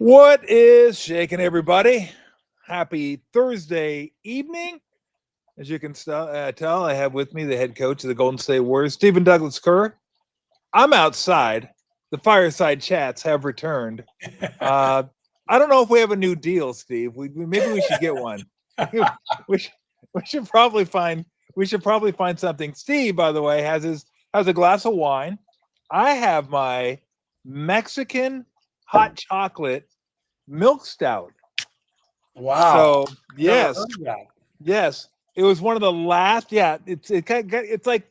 What is shaking, everybody? Happy Thursday evening. As you can tell, I have with me the head coach of the Golden State Warriors, Stephen Douglas Kerr. I'm outside. The fireside chats have returned. I don't know if we have a new deal, Steve. Maybe we should get one. we should probably find something. Steve, by the way, has a glass of wine. I have my Mexican hot chocolate milk stout. Wow. So yes, it was one of the last. Yeah, it's like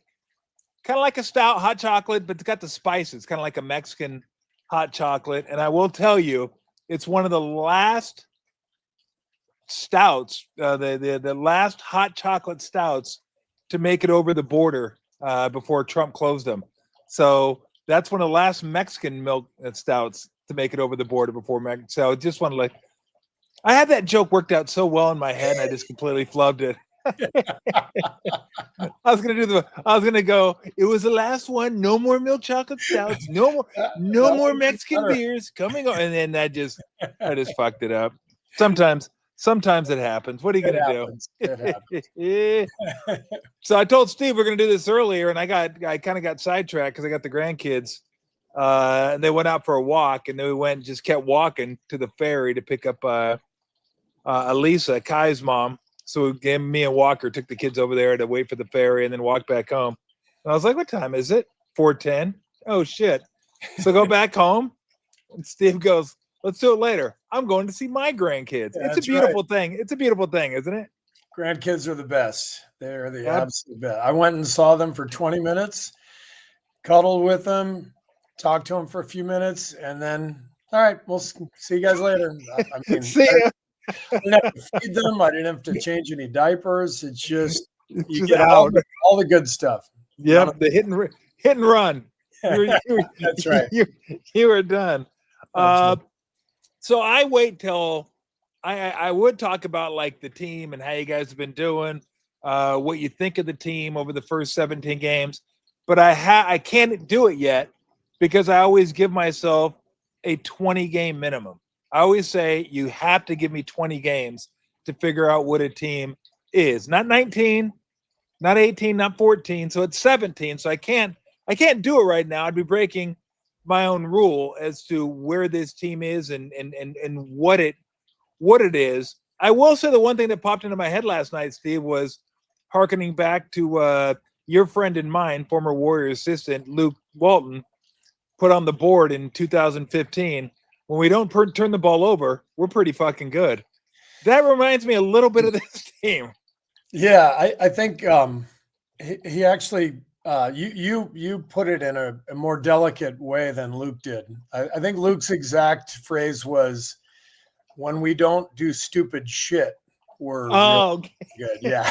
kind of like a stout hot chocolate, but it's got the spices, kind of like a Mexican hot chocolate. And I will tell you, it's one of the last stouts, the last hot chocolate stouts to make it over the border before Trump closed them. So that's one of the last Mexican milk stouts to make it over the border before Mexico. So I just want to I had that joke worked out so well in my head, and I just completely flubbed it. I was gonna go. It was the last one. No more milk chocolate stouts. No more Mexican beers coming on. And then I just fucked it up. Sometimes it happens. What are you gonna do? So I told Steve we're gonna do this earlier, and I kind of got sidetracked because I got the grandkids, and they went out for a walk, and then we just kept walking to the ferry to pick up Elisa, Kai's mom. So me and Walker took the kids over there to wait for the ferry and then walk back home. And I was like, what time is it? 4:10. Oh, shit. So go back home. And Steve goes, let's do it later. I'm going to see my grandkids. Yeah, it's a beautiful thing. It's a beautiful thing, isn't it? Grandkids are the best. They're the absolute best. I went and saw them for 20 minutes, cuddled with them, talked to them for a few minutes, and then, all right, we'll see you guys later. See ya. I didn't have to feed them. I didn't have to change any diapers. It's just you get all the good stuff. Yep, the hit and run. That's right. You were done. So I wait till I would talk about like the team and how you guys have been doing, what you think of the team over the first 17 games, but I can't do it yet because I always give myself a 20-game minimum. I always say you have to give me 20 games to figure out what a team is. Not 19, not 18, not 14. So it's 17. So I can't do it right now. I'd be breaking my own rule as to where this team is and what it is. I will say the one thing that popped into my head last night, Steve, was hearkening back to your friend and mine, former Warrior assistant Luke Walton, put on the board in 2015. When we don't turn the ball over, we're pretty fucking good. That reminds me a little bit of this team. Yeah, I think he actually you put it in a more delicate way than Luke did. I think Luke's exact phrase was, "When we don't do stupid shit, we're really good." Yeah,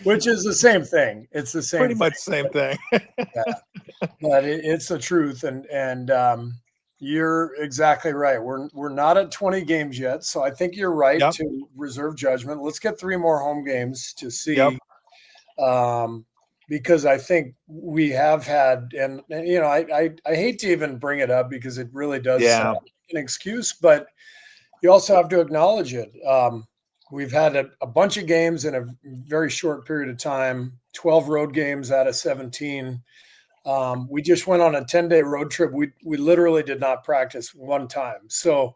which is the same thing. It's the same. Pretty much the same thing. Yeah. But it's the truth, and you're exactly right. We're not at 20 games yet, so I think you're right to reserve judgment. Let's get 3 more home games to see, because I think we have had, and you know, I hate to even bring it up because it really does sound like an excuse, but you also have to acknowledge it. We've had a bunch of games in a very short period of time, 12 road games out of 17. We just went on a 10-day road trip. We literally did not practice one time. So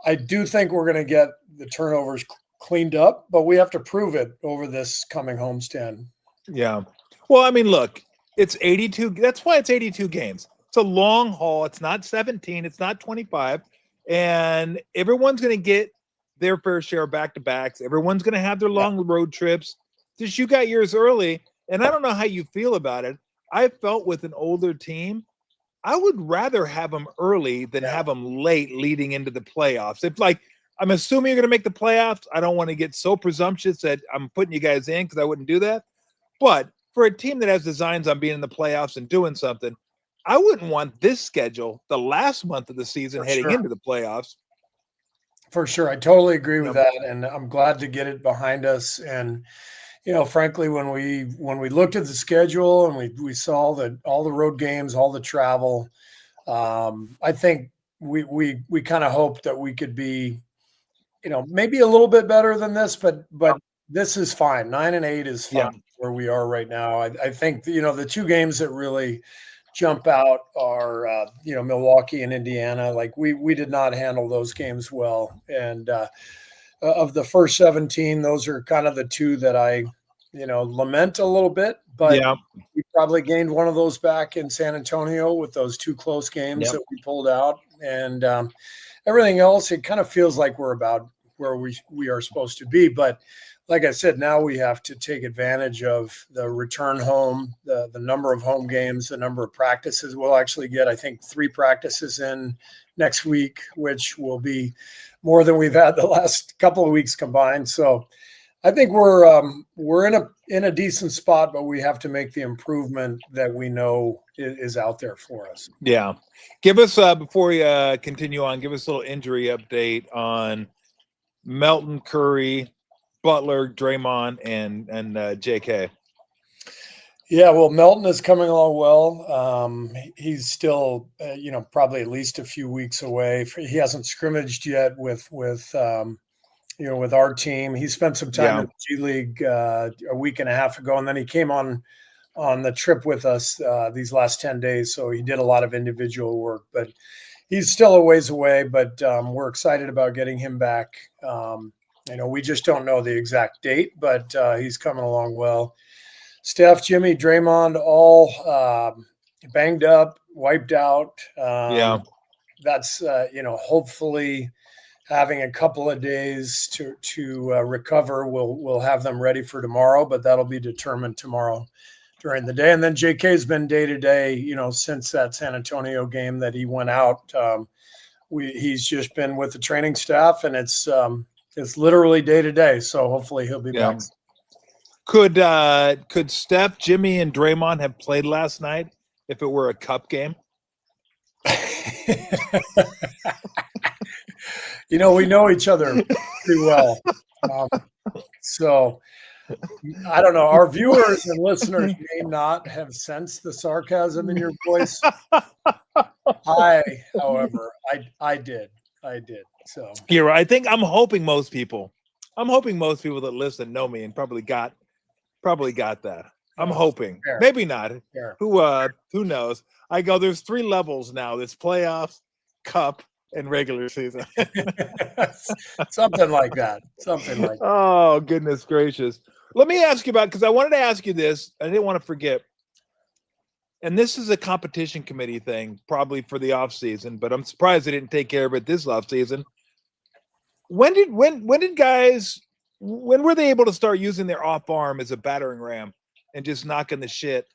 I do think we're going to get the turnovers cleaned up, but we have to prove it over this coming homestand. Yeah. Well, I mean, look, it's 82. That's why it's 82 games. It's a long haul. It's not 17. It's not 25. And everyone's going to get their fair share of back-to-backs. Everyone's going to have their long road trips. Just you got yours early. And I don't know how you feel about it. I felt with an older team, I would rather have them early than have them late leading into the playoffs. If I'm assuming you're going to make the playoffs, I don't want to get so presumptuous that I'm putting you guys in because I wouldn't do that. But for a team that has designs on being in the playoffs and doing something, I wouldn't want this schedule the last month of the season heading into the playoffs. For sure. I totally agree with that. And I'm glad to get it behind us. And you know, frankly, when we looked at the schedule and we saw that all the road games, all the travel, I think we kind of hope that we could be, maybe a little bit better than this, but this is fine. 9-8 is fine where we are right now. I think the two games that really jump out are Milwaukee and Indiana. Like we did not handle those games well, and of the first 17, those are kind of the two that I lament a little bit. But we probably gained one of those back in San Antonio with those two close games that we pulled out, and everything else, it kind of feels like we're about where we are supposed to be. But like I said, now we have to take advantage of the return home, the number of home games, the number of practices. We'll actually get, I think, 3 practices in next week, which will be more than we've had the last couple of weeks combined. So I think we're in a decent spot, but we have to make the improvement that we know is out there for us. Yeah. Give us, before we continue on, give us a little injury update on Melton, Curry, Butler, Draymond, and JK. Yeah, well, Melton is coming along well. He's still, probably at least a few weeks away. He hasn't scrimmaged yet with our team. He spent some time in the G League a week and a half ago, and then he came on the trip with us these last 10 days. So he did a lot of individual work, but he's still a ways away. But we're excited about getting him back. We just don't know the exact date, but he's coming along well. Steph, Jimmy, Draymond, all banged up, wiped out. That's hopefully having a couple of days to recover. We'll have them ready for tomorrow, but that'll be determined tomorrow during the day. And then JK's been day to day, since that San Antonio game that he went out. He's just been with the training staff, and it's literally day to day. So hopefully he'll be back. Could Steph, Jimmy, and Draymond have played last night if it were a cup game? We know each other pretty well. So I don't know. Our viewers and listeners may not have sensed the sarcasm in your voice. However, I did. So you're right. I'm hoping most people that listen know me and probably got that. I'm hoping. Fair. Maybe not. Fair. Who knows? I go, there's 3 levels now. There's playoffs, cup, and regular season. Something like that. Oh, goodness gracious. Let me ask you about, because I wanted to ask you this. I didn't want to forget. And this is a competition committee thing, probably for the off season, but I'm surprised they didn't take care of it this off season. When were they able to start using their off arm as a battering ram and just knocking the shit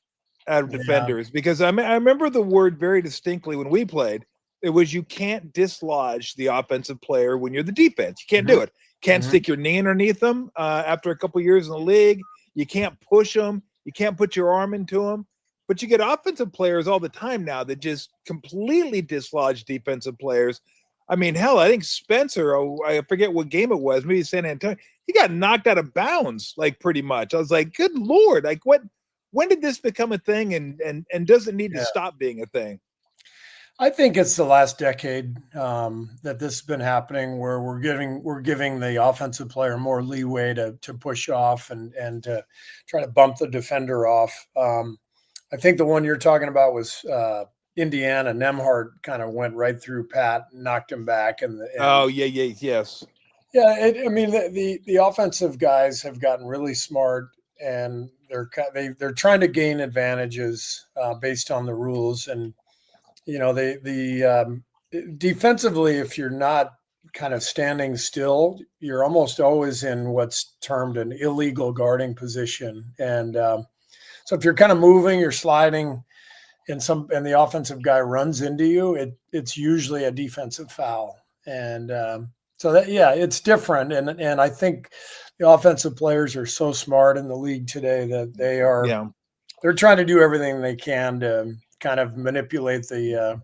out of defenders? Because I remember the word very distinctly when we played. It was, you can't dislodge the offensive player when you're the defense. You can't do it. Can't stick your knee underneath them after a couple years in the league. You can't push them. You can't put your arm into them. But you get offensive players all the time now that just completely dislodge defensive players. I mean, hell, I think Spencer, I forget what game it was, maybe San Antonio, he got knocked out of bounds, like, pretty much. I was like, good Lord, like, when did this become a thing, and does it need to stop being a thing? I think it's the last decade that this has been happening, where we're giving the offensive player more leeway to push off and to try to bump the defender off. I think the one you're talking about was Indiana. Nemhard kind of went right through Pat, knocked him back, yes. Yeah, the offensive guys have gotten really smart, and they're trying to gain advantages based on the rules. And defensively, if you're not kind of standing still, you're almost always in what's termed an illegal guarding position. And so if you're kind of moving, you're sliding, and the offensive guy runs into you, it's usually a defensive foul. And so it's different. And I think the offensive players are so smart in the league today that they're trying to do everything they can to kind of manipulate the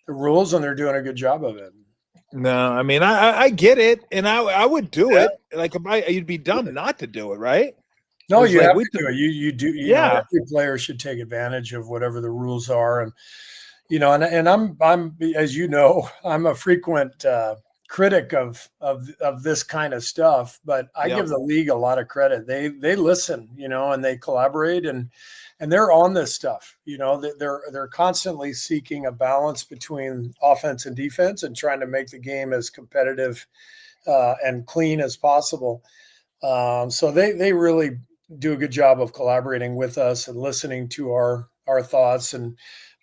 rules, and they're doing a good job of it. No, I mean, I get it, and I would do it. Like, you'd be dumb not to do it, right? No, you have to do it. You do. Every player should take advantage of whatever the rules are, and and I'm as you know, I'm a frequent critic of this kind of stuff, but I give the league a lot of credit. They listen, and they collaborate, and they're on this stuff. They're constantly seeking a balance between offense and defense and trying to make the game as competitive and clean as possible. So they really do a good job of collaborating with us and listening to our thoughts.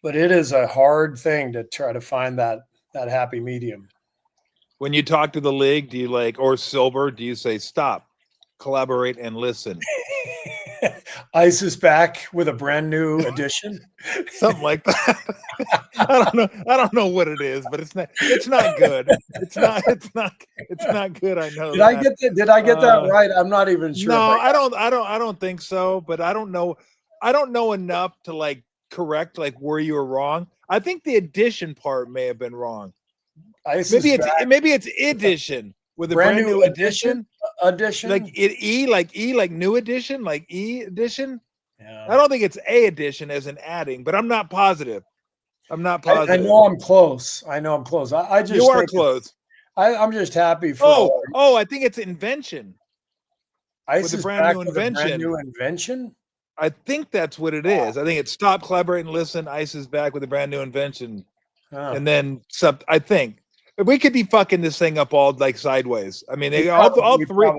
But it is a hard thing to try to find that happy medium. When you talk to the league, do you or Silver, do you say stop, collaborate, and listen? Ice is back with a brand new edition. Something like that. I don't know what it is, but it's not good. It's not good. I know. Did I get that right? I'm not even sure. No, I don't think so, but I don't know enough to correct where you were wrong. I think the addition part may have been wrong. Maybe it's edition with a brand new edition. Like new edition, like E edition. Yeah. I don't think it's a edition as in adding, but I'm not positive. I know I'm close. I just you are close. I'm just happy for. I think it's invention. Ice is back with a brand new invention. I think that's what it is. I think it's stop, collaborate, and listen. Ice is back with a brand new invention, and then I think we could be fucking this thing up all sideways. I mean, all three.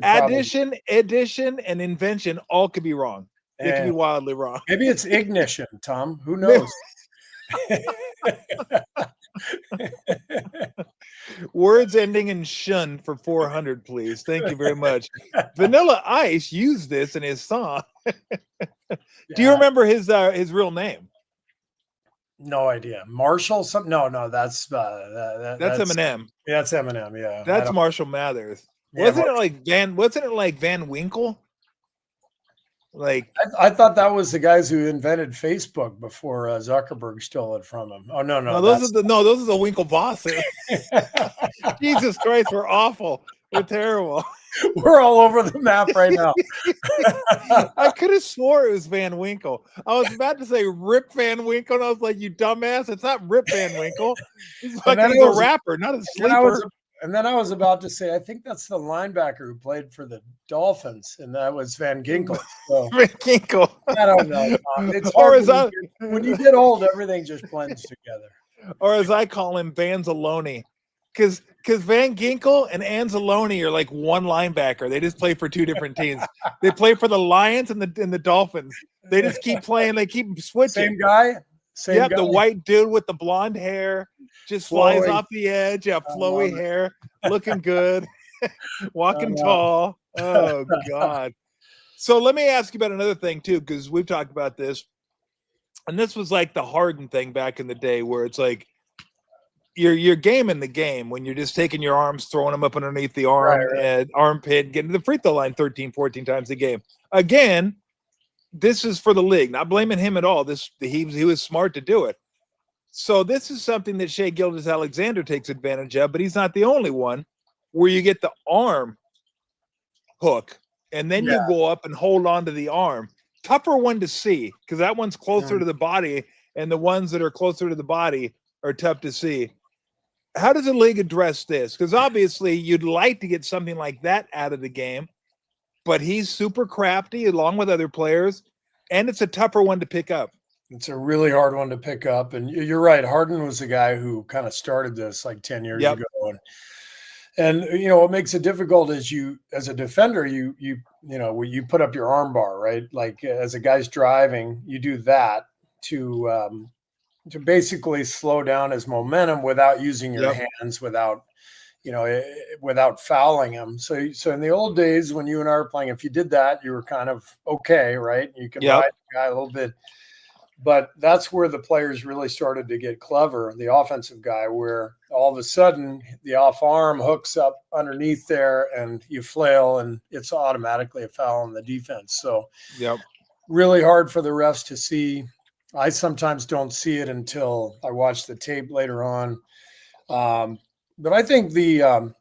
Addition, edition, and invention all could be wrong. They could be wildly wrong. Maybe it's ignition, Tom. Who knows? Words ending in shun for 400, please. Thank you very much. Vanilla Ice used this in his song. Do you remember his real name? No idea. Marshall? Something? No. That's Eminem. Yeah, that's Eminem. Yeah, that's Marshall Mathers. Wasn't it like Van Winkle? I thought that was the guys who invented Facebook before Zuckerberg stole it from him. Oh no, those are the Winkle bosses. Jesus Christ, we're awful. We're terrible. We're all over the map right now. I could have swore it was Van Winkle. I was about to say Rip Van Winkle, and I was like, "You dumbass! It's not Rip Van Winkle. He's a rapper, not a sleeper." And then I was about to say, I think that's the linebacker who played for the Dolphins, and that was Van Ginkel. So, Van Ginkel. I don't know. It's hard when you get old, everything just blends together. Or as I call him, Vanzalone. Because Van Ginkel and Anzalone are like one linebacker. They just play for two different teams. They play for the Lions and the Dolphins. They just keep playing. They keep switching. Same guy? Guy. The white dude with the blonde hair just flies off the edge. Yeah, flowy hair, looking good, walking tall. Oh, God. So let me ask you about another thing, too, because we've talked about this. And this was like the Harden thing back in the day where it's like you're gaming the game when you're just taking your arms, throwing them up underneath the armpit, getting to the free throw line 13, 14 times a game. Again, this is for the league, not blaming him at all. He was smart to do it. So this is something that Shai Gilgeous-Alexander takes advantage of, but he's not the only one, where you get the arm hook, and then you go up and hold on to the arm. Tougher one to see, because that one's closer to the body, and the ones that are closer to the body are tough to see. How does the league address this? Because obviously you'd like to get something like that out of the game, but he's super crafty along with other players, and it's a tougher one to pick up. It's a really hard one to pick up. And you're right. Harden was the guy who kind of started this like 10 years ago. And what makes it difficult is you, as a defender, you put up your arm bar, right? Like as a guy's driving, you do that to basically slow down his momentum without using your hands, without fouling him. So in the old days when you and I were playing, if you did that, you were kind of okay, right? You can ride the guy a little bit. But that's where the players really started to get clever, the offensive guy, where all of a sudden the off arm hooks up underneath there and you flail and it's automatically a foul on the defense. So really hard for the refs to see. I sometimes don't see it until I watch the tape later on. But I think the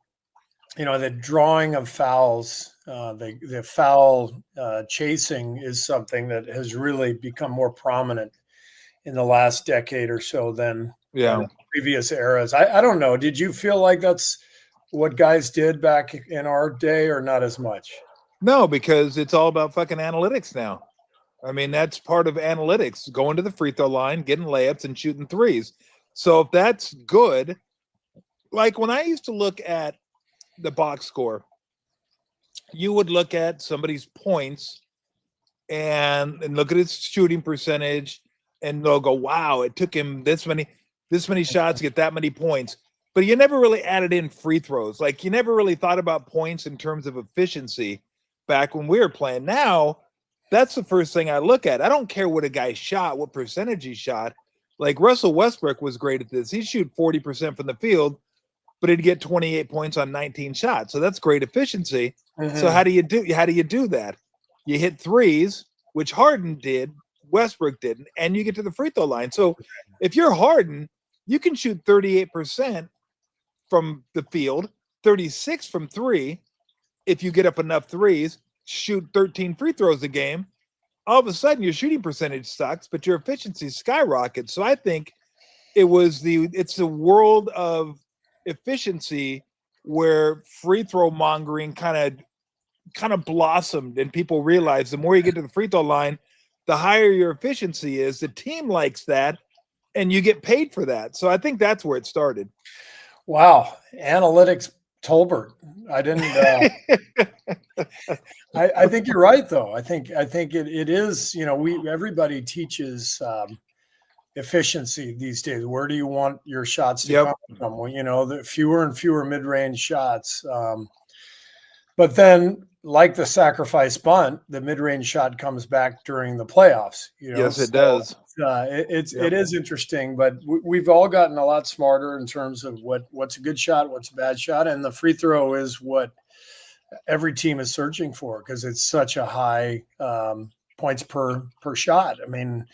drawing of fouls, the foul chasing is something that has really become more prominent in the last decade or so than Yeah. previous eras. I don't know. Did you feel like that's what guys did back in our day, or not as much? No, because it's all about fucking analytics now. I mean, that's part of analytics, going to the free throw line, getting layups, and shooting threes. So if that's good, like when I used to look at the box score, you would look at somebody's points and look at his shooting percentage, and they'll go, wow, it took him this many shots to get that many points. But you never really added in free throws. Like you never really thought about points in terms of efficiency back when we were playing. Now, that's the first thing I look at. I don't care what a guy shot, what percentage he shot. Like Russell Westbrook was great at this. He'd shoot 40% from the field, but he'd get 28 points on 19 shots. So that's great efficiency. Mm-hmm. So how do you do that? You hit threes, which Harden did, Westbrook didn't, and you get to the free throw line. So if you're Harden, you can shoot 38% from the field, 36 from three. If you get up enough threes, shoot 13 free throws a game, all of a sudden your shooting percentage sucks, but your efficiency skyrockets. So I think it's the world of efficiency where free throw mongering kind of blossomed, and people realize the more you get to the free throw line, the higher your efficiency is. The team likes that, and you get paid for that. So I think that's where it started. Wow, analytics, Tolbert. I didn't. I think you're right, though. I think it is. You know, everybody teaches efficiency these days. Where do you want your shots to come from? Well, you know, the fewer and fewer mid-range shots. But then, like the sacrifice bunt, the mid-range shot comes back during the playoffs. You know? Yes, it does. It is interesting, but we've all gotten a lot smarter in terms of what's a good shot, what's a bad shot, and the free throw is what every team is searching for because it's such a high points per shot. I mean,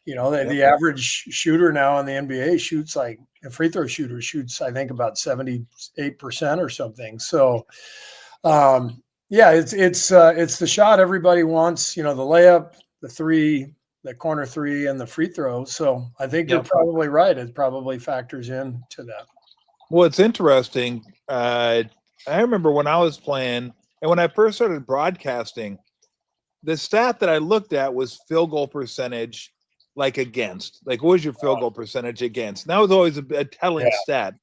you know, the average shooter now in the NBA shoots like a free throw shooter shoots, I think, about 78% or something. So. Yeah, it's the shot everybody wants, you know, the layup, the three, the corner three, and the free throw. So I think you're probably right. It probably factors into that. Well, it's interesting. I remember when I was playing and when I first started broadcasting, the stat that I looked at was field goal percentage, like against. Like, what was your field goal percentage against? And that was always a telling stat.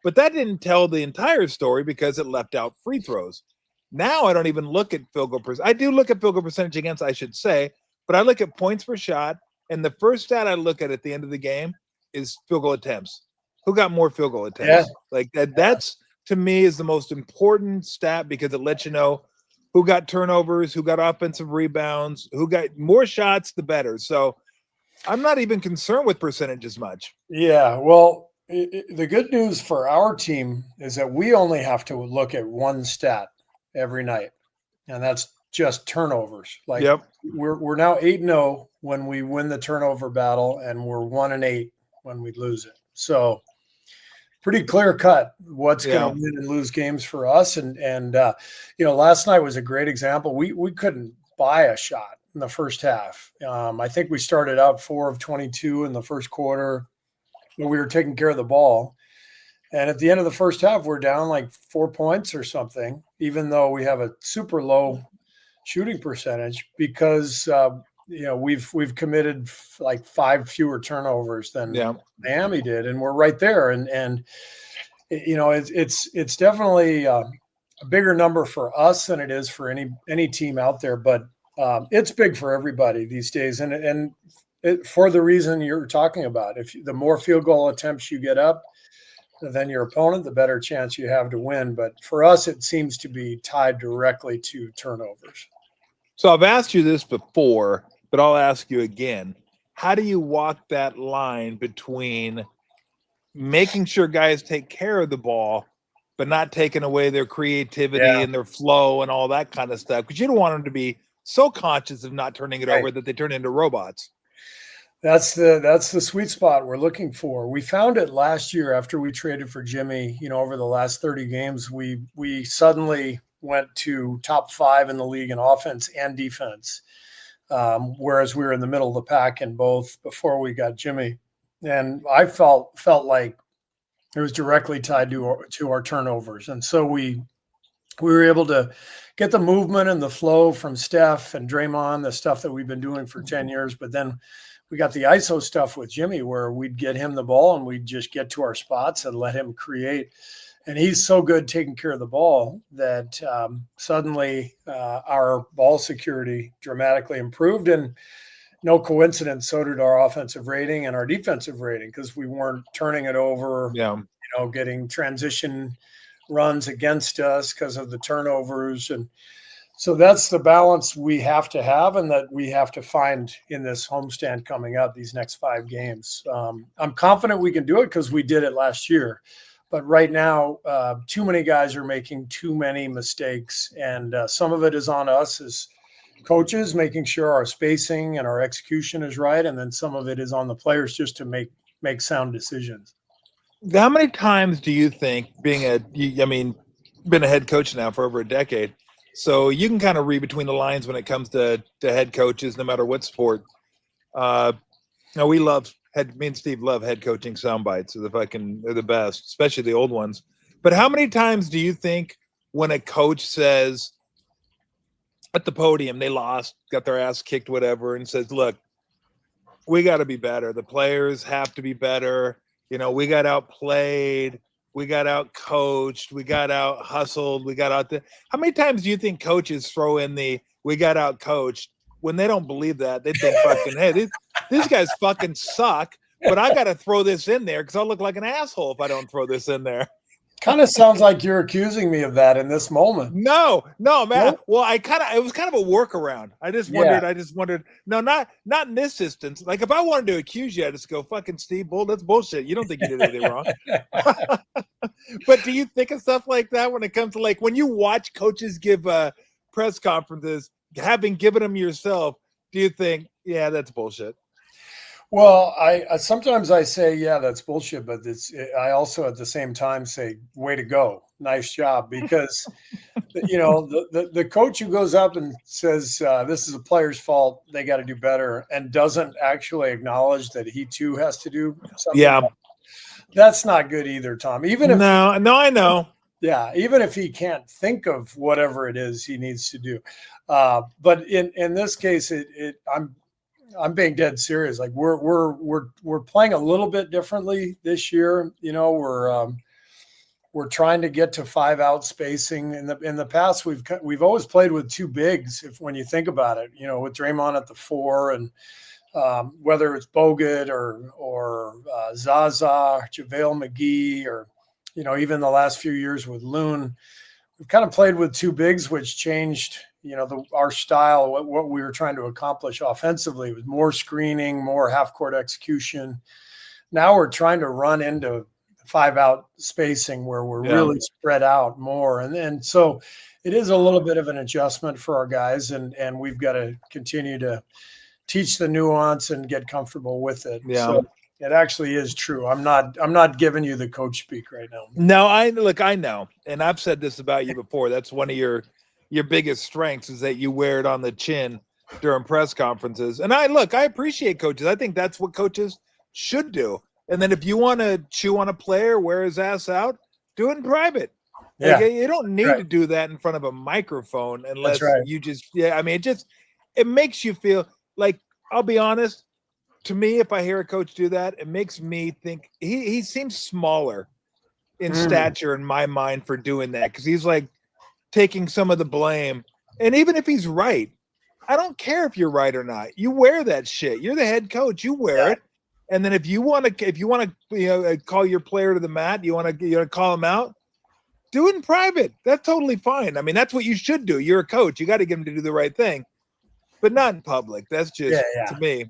But that didn't tell the entire story because it left out free throws. Now I don't even look at field goal percentage. I do look at field goal percentage against, I should say, but I look at points per shot. And the first stat I look at the end of the game is field goal attempts. Who got more field goal attempts? Yeah. Like that's to me is the most important stat because it lets you know who got turnovers, who got offensive rebounds, who got more shots, the better. So I'm not even concerned with percentage as much. Yeah, well, the good news for our team is that we only have to look at one stat every night, and that's just turnovers. Like we're now 8-0 when we win the turnover battle, and we're 1-8 when we lose it. So pretty clear cut what's going to win and lose games for us. And you know, last night was a great example. We couldn't buy a shot in the first half. I think we started out 4 of 22 in the first quarter. We were taking care of the ball. And at the end of the first half, we're down like 4 points or something, even though we have a super low shooting percentage because, you know, we've committed like 5 fewer turnovers than Miami did. And we're right there. And you know, it's definitely a bigger number for us than it is for any team out there. But it's big for everybody these days. And for the reason you're talking about, the more field goal attempts you get up than your opponent, the better chance you have to win. But for us, it seems to be tied directly to turnovers. So I've asked you this before, but I'll ask you again. How do you walk that line between making sure guys take care of the ball, but not taking away their creativity and their flow and all that kind of stuff? Because you don't want them to be so conscious of not turning it over that they turn into robots. That's the sweet spot we're looking for. We found it last year after we traded for Jimmy. You know, over the last 30 games, we suddenly went to top 5 in the league in offense and defense. whereas we were in the middle of the pack in both before we got Jimmy. And I felt like it was directly tied to our turnovers. And so we were able to get the movement and the flow from Steph and Draymond, the stuff that we've been doing for 10 years. But then we got the ISO stuff with Jimmy where we'd get him the ball and we'd just get to our spots and let him create. And he's so good taking care of the ball that suddenly our ball security dramatically improved. And no coincidence, so did our offensive rating and our defensive rating, because we weren't turning it over, getting transition runs against us because of the turnovers. And so that's the balance we have to have and that we have to find in this homestand coming up, these next 5 games. I'm confident we can do it because we did it last year. But right now, too many guys are making too many mistakes. And some of it is on us as coaches, making sure our spacing and our execution is right. And then some of it is on the players just to make sound decisions. How many times do you think, been a head coach now for over a decade, so you can kind of read between the lines when it comes to head coaches, no matter what sport. Now me and Steve love head coaching sound bites. They're the best, especially the old ones. But how many times do you think when a coach says at the podium, they lost, got their ass kicked, whatever, and says, look, we got to be better. The players have to be better. We got outplayed. We got out coached. We got out hustled. We got out there. How many times do you think coaches throw in we got out coached when they don't believe that? They think fucking, hey, these guys fucking suck, but I got to throw this in there because I'll look like an asshole if I don't throw this in there. Kind of sounds like you're accusing me of that in this moment. No, man. Nope. Well, it was kind of a workaround. I just wondered. No, not in this instance. Like if I wanted to accuse you, I just go, fucking Steve Bull, that's bullshit. You don't think you did anything wrong. But do you think of stuff like that when it comes to like when you watch coaches give press conferences, having given them yourself, do you think, yeah, that's bullshit? Well, I sometimes I say, yeah, that's bullshit, but I also at the same time say, way to go, nice job, because the coach who goes up and says this is a player's fault, they got to do better, and doesn't actually acknowledge that he too has to do something. Yeah, that's not good either, Tom. Even if I know. Yeah, even if he can't think of whatever it is he needs to do, but in this case, I'm being dead serious. Like we're playing a little bit differently this year. We're trying to get to 5-out spacing. In the past, we've always played with 2 bigs. When you think about it, with Draymond at the 4, and whether it's Bogut or Zaza, JaVale McGee, or even the last few years with Loon, we've kind of played with 2 bigs, which changed. Our style, what we were trying to accomplish offensively was more screening, more half-court execution. Now we're trying to run into 5-out spacing where we're really spread out more. And so it is a little bit of an adjustment for our guys, and we've got to continue to teach the nuance and get comfortable with it. Yeah. So it actually is true. I'm not giving you the coach speak right now. No, I know. And I've said this about you before. That's one of your biggest strengths is that you wear it on the chin during press conferences. And I appreciate coaches. I think that's what coaches should do. And then if you want to chew on a player, wear his ass out, do it in private. Yeah. Like, you don't need to do that in front of a microphone unless you just, it makes you feel like, I'll be honest, to me, if I hear a coach do that, it makes me think he seems smaller in stature in my mind for doing that. Cause he's like, taking some of the blame. And even if he's right, I don't care if you're right or not. You wear that shit. You're the head coach. You wear it. And then if you want to call your player to the mat, you want to call him out, do it in private. That's totally fine. I mean, that's what you should do. You're a coach. You got to get him to do the right thing, but not in public. That's just to me.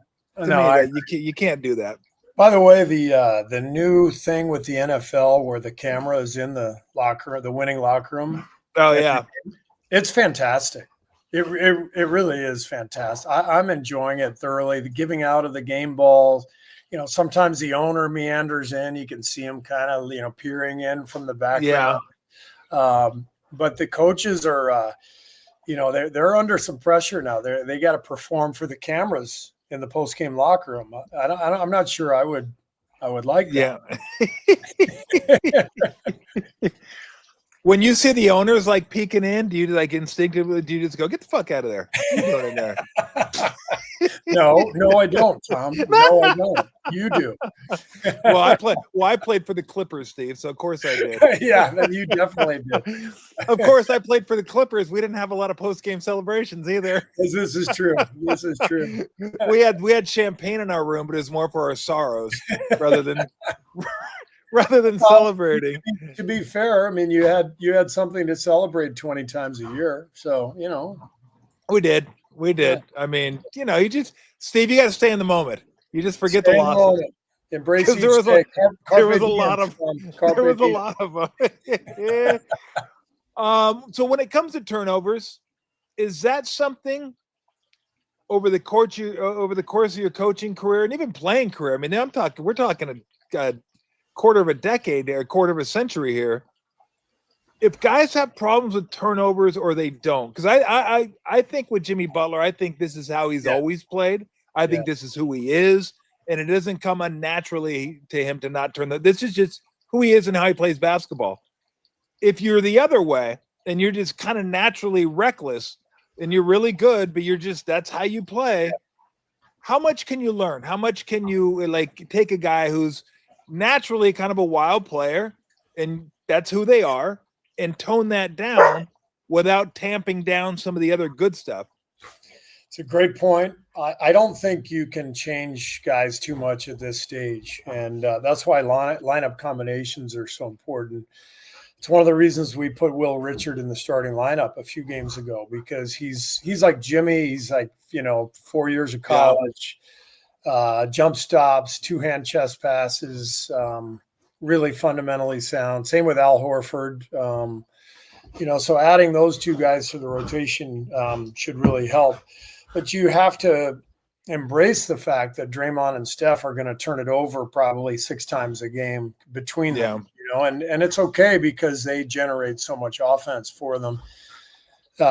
You can't do that. By the way, the new thing with the NFL where the camera is in the locker, the winning locker room. Oh yeah, it's fantastic. It really is fantastic. I'm enjoying it thoroughly. The giving out of the game balls. Sometimes the owner meanders in. You can see him kind of peering in from the background. Yeah. But the coaches are they're under some pressure now. They got to perform for the cameras in the post game locker room. I'm not sure I would like that. Yeah. When you see the owners like peeking in, do you like instinctively just go, get the fuck out of there? What are you doing in there? No, I don't, Tom. No, I don't. You do. I played for the Clippers, Steve. So of course I did. Yeah, you definitely did. Of course, I played for the Clippers. We didn't have a lot of post-game celebrations either. This is true. This is true. We had champagne in our room, but it was more for our sorrows rather than celebrating. To be fair, I mean, you had something to celebrate 20 times a year. So, we did. Yeah. I mean, Steve, you got to stay in the moment. You just forget the losses. Embrace each there was day. There was a lot of them. So when it comes to turnovers, is that something over the course of your coaching career and even playing career? I mean, we're talking a quarter of a decade or a quarter of a century here. If guys have problems with turnovers or they don't, because I think with Jimmy Butler, I think this is how he's always played. I think this is who he is, and it doesn't come unnaturally to him to not turn this is just who he is and how he plays basketball. If you're the other way and you're just kind of naturally reckless and you're really good, but that's how you play, how much can you learn? How much can you take a guy who's naturally kind of a wild player and that's who they are and tone that down without tamping down some of the other good stuff? It's a great point. I don't think you can change guys too much at this stage. And that's why lineup combinations are so important. It's one of the reasons we put Will Richard in the starting lineup a few games ago, because he's like Jimmy. He's like, 4 years of college, jump stops, two-hand chest passes, really fundamentally sound. Same with Al Horford. So adding those two guys to the rotation should really help. But you have to embrace the fact that Draymond and Steph are going to turn it over probably 6 times a game between them, and it's okay because they generate so much offense for them,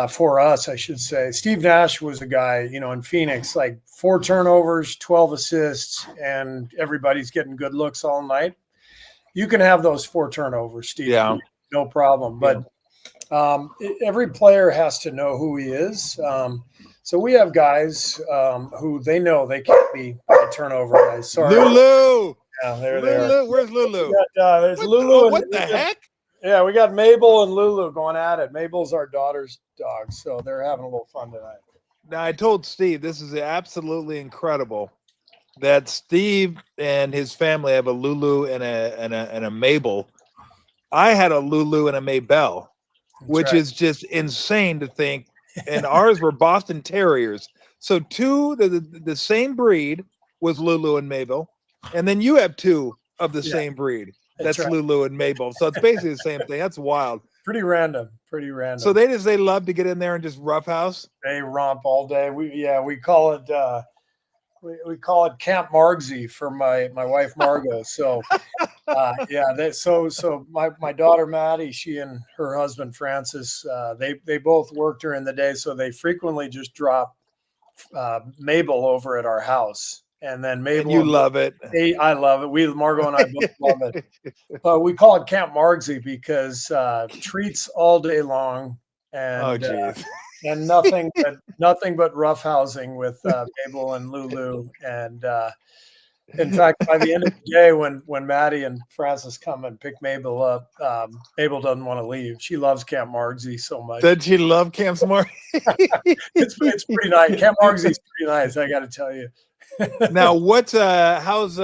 for us, I should say. Steve Nash was a guy, in Phoenix, like 4 turnovers, 12 assists, and everybody's getting good looks all night. You can have those 4 turnovers, Steve. Yeah. No problem. But every player has to know who he is. So we have guys who they know they can't be turnover guys. Sorry. Lulu. Yeah, there. Where's Lulu? There's Lulu. What the heck? Yeah, we got Mabel and Lulu going at it. Mabel's our daughter's dog, so they're having a little fun tonight. Now, I told Steve this is absolutely incredible that Steve and his family have a Lulu and a Mabel. I had a Lulu and a Maybelle, which is just insane to think. And ours were Boston Terriers. So the same breed was Lulu and Mabel. And then you have 2 of the same breed. That's right. Lulu and Mabel. So it's basically the same thing. That's wild. Pretty random. So they love to get in there and just roughhouse. They romp all day. We call it we call it Camp Margsy for my wife Margot. So so my daughter Maddie, she and her husband Francis, they both work during the day, so they frequently just drop Mabel over at our house. And then Mabel, and you love it. I love it. Margot and I both love it. But we call it Camp Margsy because treats all day long, and and nothing but roughhousing with Mabel and Lulu. And in fact, by the end of the day, when Maddie and Francis come and pick Mabel up, Mabel doesn't want to leave. She loves Camp Margsy so much. Did she love Camp Margsy? It's pretty nice. Camp Margsy's pretty nice, I got to tell you. Now, how's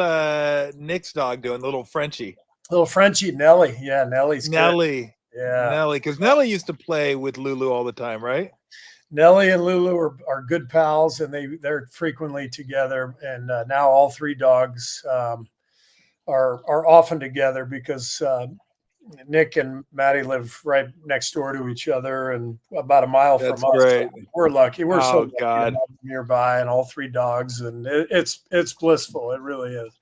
Nick's dog doing? Little Frenchie, Nellie. Yeah, Nellie's Nellie. Good. Yeah, Nellie, because Nellie used to play with Lulu all the time, right? Nellie and Lulu are good pals, and they're frequently together. And now all 3 dogs are often together because Nick and Maddie live right next door to each other and about a mile from us. Great. We're lucky. We're so lucky God. to have them nearby, and all 3 dogs, and it's blissful. It really is.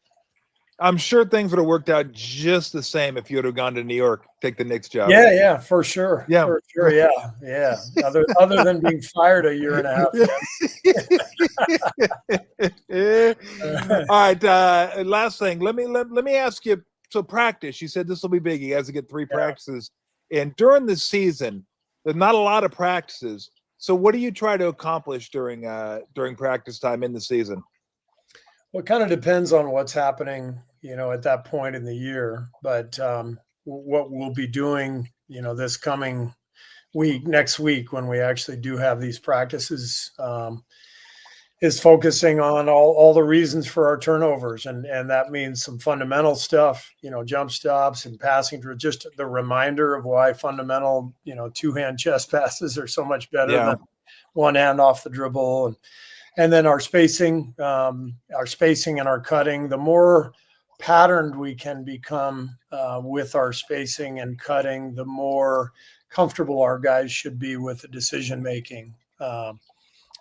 I'm sure things would have worked out just the same if you would have gone to New York, take the Knicks job. Yeah, for sure. Yeah. For sure. Yeah. Other than being fired a year and a half. All right. Last thing. Let me ask you. So practice. You said this will be big. You guys will get 3 practices, and during the season, there's not a lot of practices. So what do you try to accomplish during practice time in the season? Well, it kind of depends on what's happening, at that point in the year. But what we'll be doing, this coming next week, when we actually do have these practices, is focusing on all the reasons for our turnovers. And that means some fundamental stuff, jump stops and passing through, just the reminder of why fundamental, 2-hand chest passes are so much better than one hand off the dribble. And then our spacing and our cutting, the more patterned we can become with our spacing and cutting, the more comfortable our guys should be with the decision making.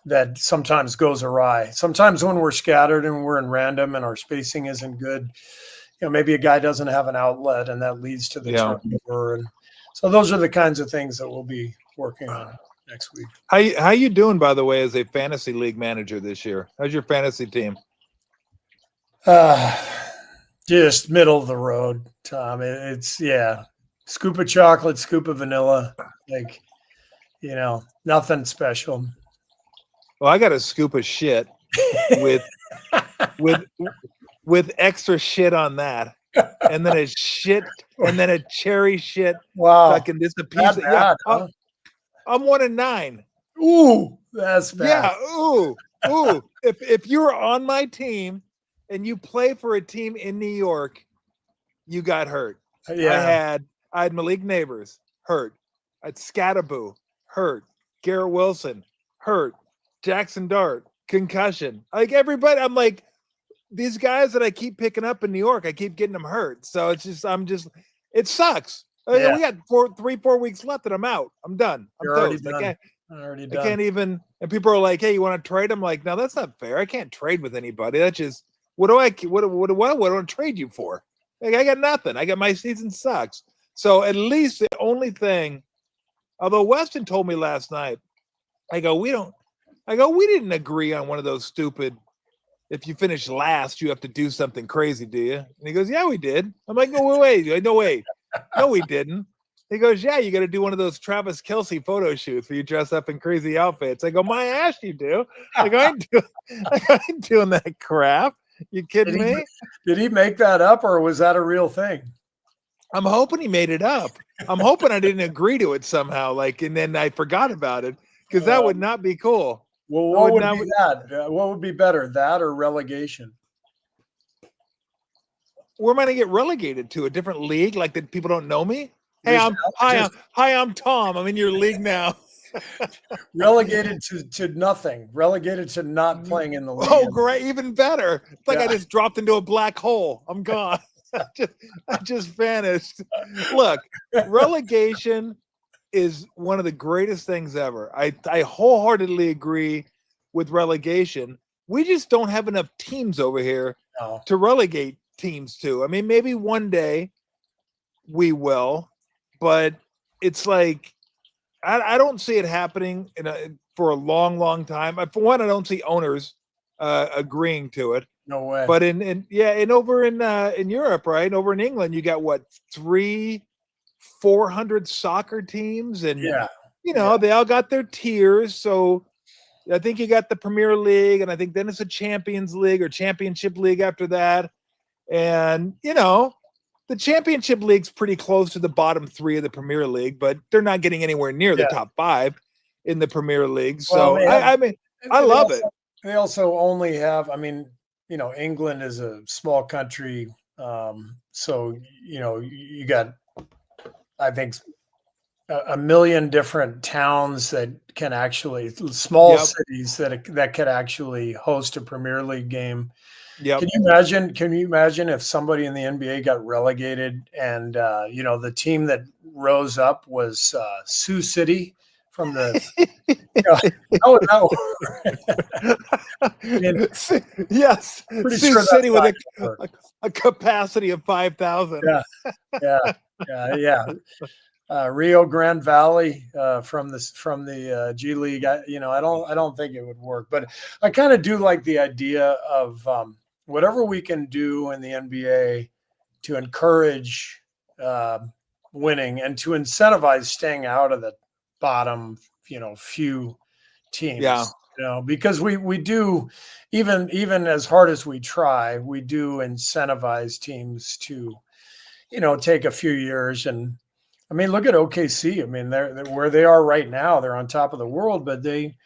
That sometimes goes awry. Sometimes when we're scattered and we're in random and our spacing isn't good, maybe a guy doesn't have an outlet and that leads to the turnover. And so those are the kinds of things that we'll be working on next week. How you doing, by the way, as a fantasy league manager this year? How's your fantasy team? Just middle of the road, Tom. It's scoop of chocolate, scoop of vanilla, nothing special. Well, I got a scoop of shit with extra shit on that, and then a cherry shit. Wow, fucking this a piece. Bad, huh? I'm 1-9. Ooh, that's bad. Yeah, ooh. If you were on my team and you play for a team in New York, you got hurt. Yeah, I had Malik Neighbors hurt. I had Scattaboo hurt. Garrett Wilson hurt. Jackson Dart concussion. Like everybody, I'm like, these guys that I keep picking up in New York, I keep getting them hurt. So it sucks. We got 3-4 weeks left and I'm out. I'm done. I'm already toast. done. I can't even. And people are like, "Hey, you want to trade?" I'm like, "No, that's not fair. I can't trade with anybody. That's just what do I trade you for? Like, I got nothing. My season sucks. So at least the only thing, although Weston told me last night, we didn't agree on one of those stupid, if you finish last, you have to do something crazy, do you? And he goes, yeah, we did. I'm like, no, wait. No, we didn't. He goes, yeah, you got to do one of those Travis Kelce photo shoots where you dress up in crazy outfits. I go, my ass, you do. Like, I ain't doing that crap. You kidding me? Did he make that up or was that a real thing? I'm hoping he made it up. I'm hoping I didn't agree to it somehow. And then I forgot about it because that would not be cool. Well, what would be that? What would be better, that or relegation? Where am I going to get relegated to? A different league, like that people don't know me? Hey, I'm Tom. I'm in your league now. Relegated to nothing. Relegated to not playing in the league. Oh, great! Even better. It's like I just dropped into a black hole. I'm gone. I just vanished. Look, relegation is one of the greatest things ever. I wholeheartedly agree with relegation. We just don't have enough teams over here to relegate teams to. I mean, maybe one day we will, but it's like I don't see it happening for a long, long time. For one, I don't see owners agreeing to it. No way. But and over in Europe, right? Over in England, you got what, 400 soccer teams, and they all got their tiers. So I think you got the Premier League, and I think then it's a Champions League or Championship League after that. And the Championship League's pretty close to the bottom 3 of the Premier League, but they're not getting anywhere near the top 5 in the Premier League. So I love it. They also only have, England is a small country. So, you got, I think, a million different towns that can actually, small cities that could actually host a Premier League game. Yep. Can you imagine if somebody in the NBA got relegated and, the team that rose up was Sioux City from the. How would that work? I mean, yes, pretty Sioux sure City with a a capacity of 5,000. Yeah. Rio Grande Valley from the G League. I don't think it would work, but I kind of do like the idea of whatever we can do in the NBA to encourage winning and to incentivize staying out of the bottom, few teams. Yeah. Because we do, even as hard as we try, we do incentivize teams to, take a few years. And I mean, look at OKC. I mean, they're where they are right now. They're on top of the world, but they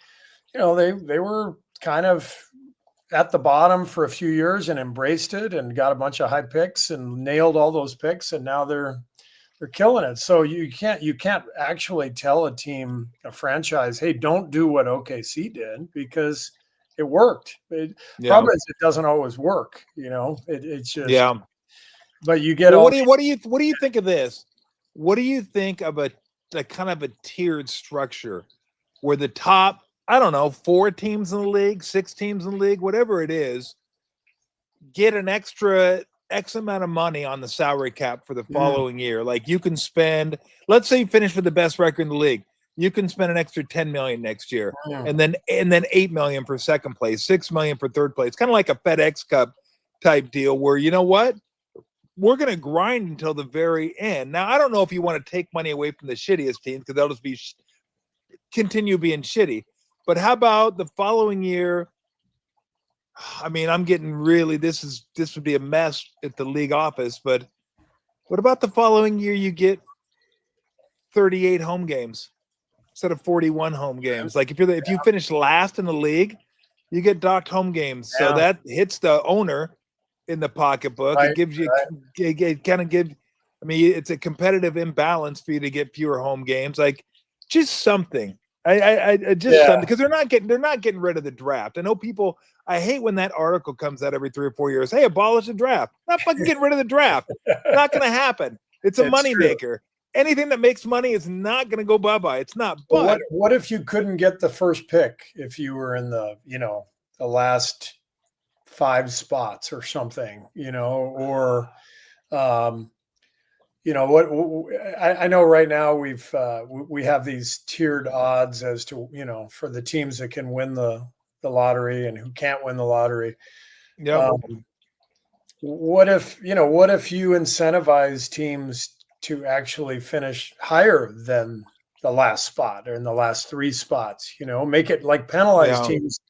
were kind of at the bottom for a few years and embraced it and got a bunch of high picks and nailed all those picks, and now they're killing it. So you can't actually tell a franchise, hey, don't do what OKC did, because it worked. Problem is, it doesn't always work. It's just But you get what do you think of this? What do you think of a kind of a tiered structure where the top, I don't know, 4 teams in the league, 6 teams in the league, whatever it is, get an extra X amount of money on the salary cap for the following year? Like, you can spend, let's say you finish with the best record in the league, you can spend an extra 10 million next year, and then 8 million for second place, 6 million for third place. Kind of like a FedEx Cup type deal where, you know what? We're going to grind until the very end. Now, I don't know if you want to take money away from the shittiest teams, because they'll just continue being shitty. But how about the following year? I mean, I'm getting really, this would be a mess at the league office, but what about the following year you get 38 home games instead of 41 home games? Like, if you finish last in the league, you get docked home games. So that hits the owner in the pocketbook. Right, it gives you, it kind of gives, I mean, it's a competitive imbalance for you to get fewer home games. Like, just something. Something, because they're not getting rid of the draft. I know people, I hate when that article comes out every 3 or 4 years. Hey, abolish the draft. Not fucking getting rid of the draft. Not going to happen. It's a moneymaker. Anything that makes money is not going to go bye-bye. It's not. But what if you couldn't get the first pick if you were in the, the last 5 spots or something, or, what I know right now we have these tiered odds as to, for the teams that can win the lottery and who can't win the lottery. Yeah. What if you incentivize teams to actually finish higher than the last spot or in the last 3 spots, make it like penalize teams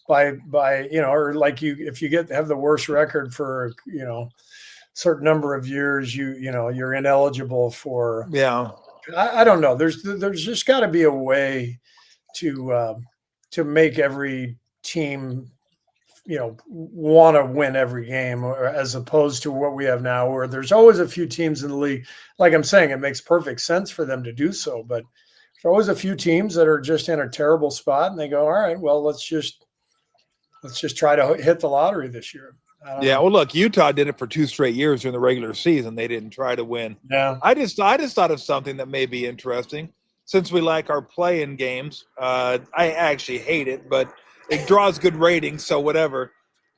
by or like if you have the worst record for certain number of years, you're ineligible for. I don't know. There's just got to be a way to make every team want to win every game, as opposed to what we have now, where there's always a few teams in the league. Like I'm saying, it makes perfect sense for them to do so, but there's always a few teams that are just in a terrible spot, and they go, all right, well, let's just try to hit the lottery this year. Well, look, Utah did it for 2 straight years during the regular season. They didn't try to win. I just thought of something that may be interesting, since we like our play-in games. I actually hate it, but it draws good ratings, so whatever.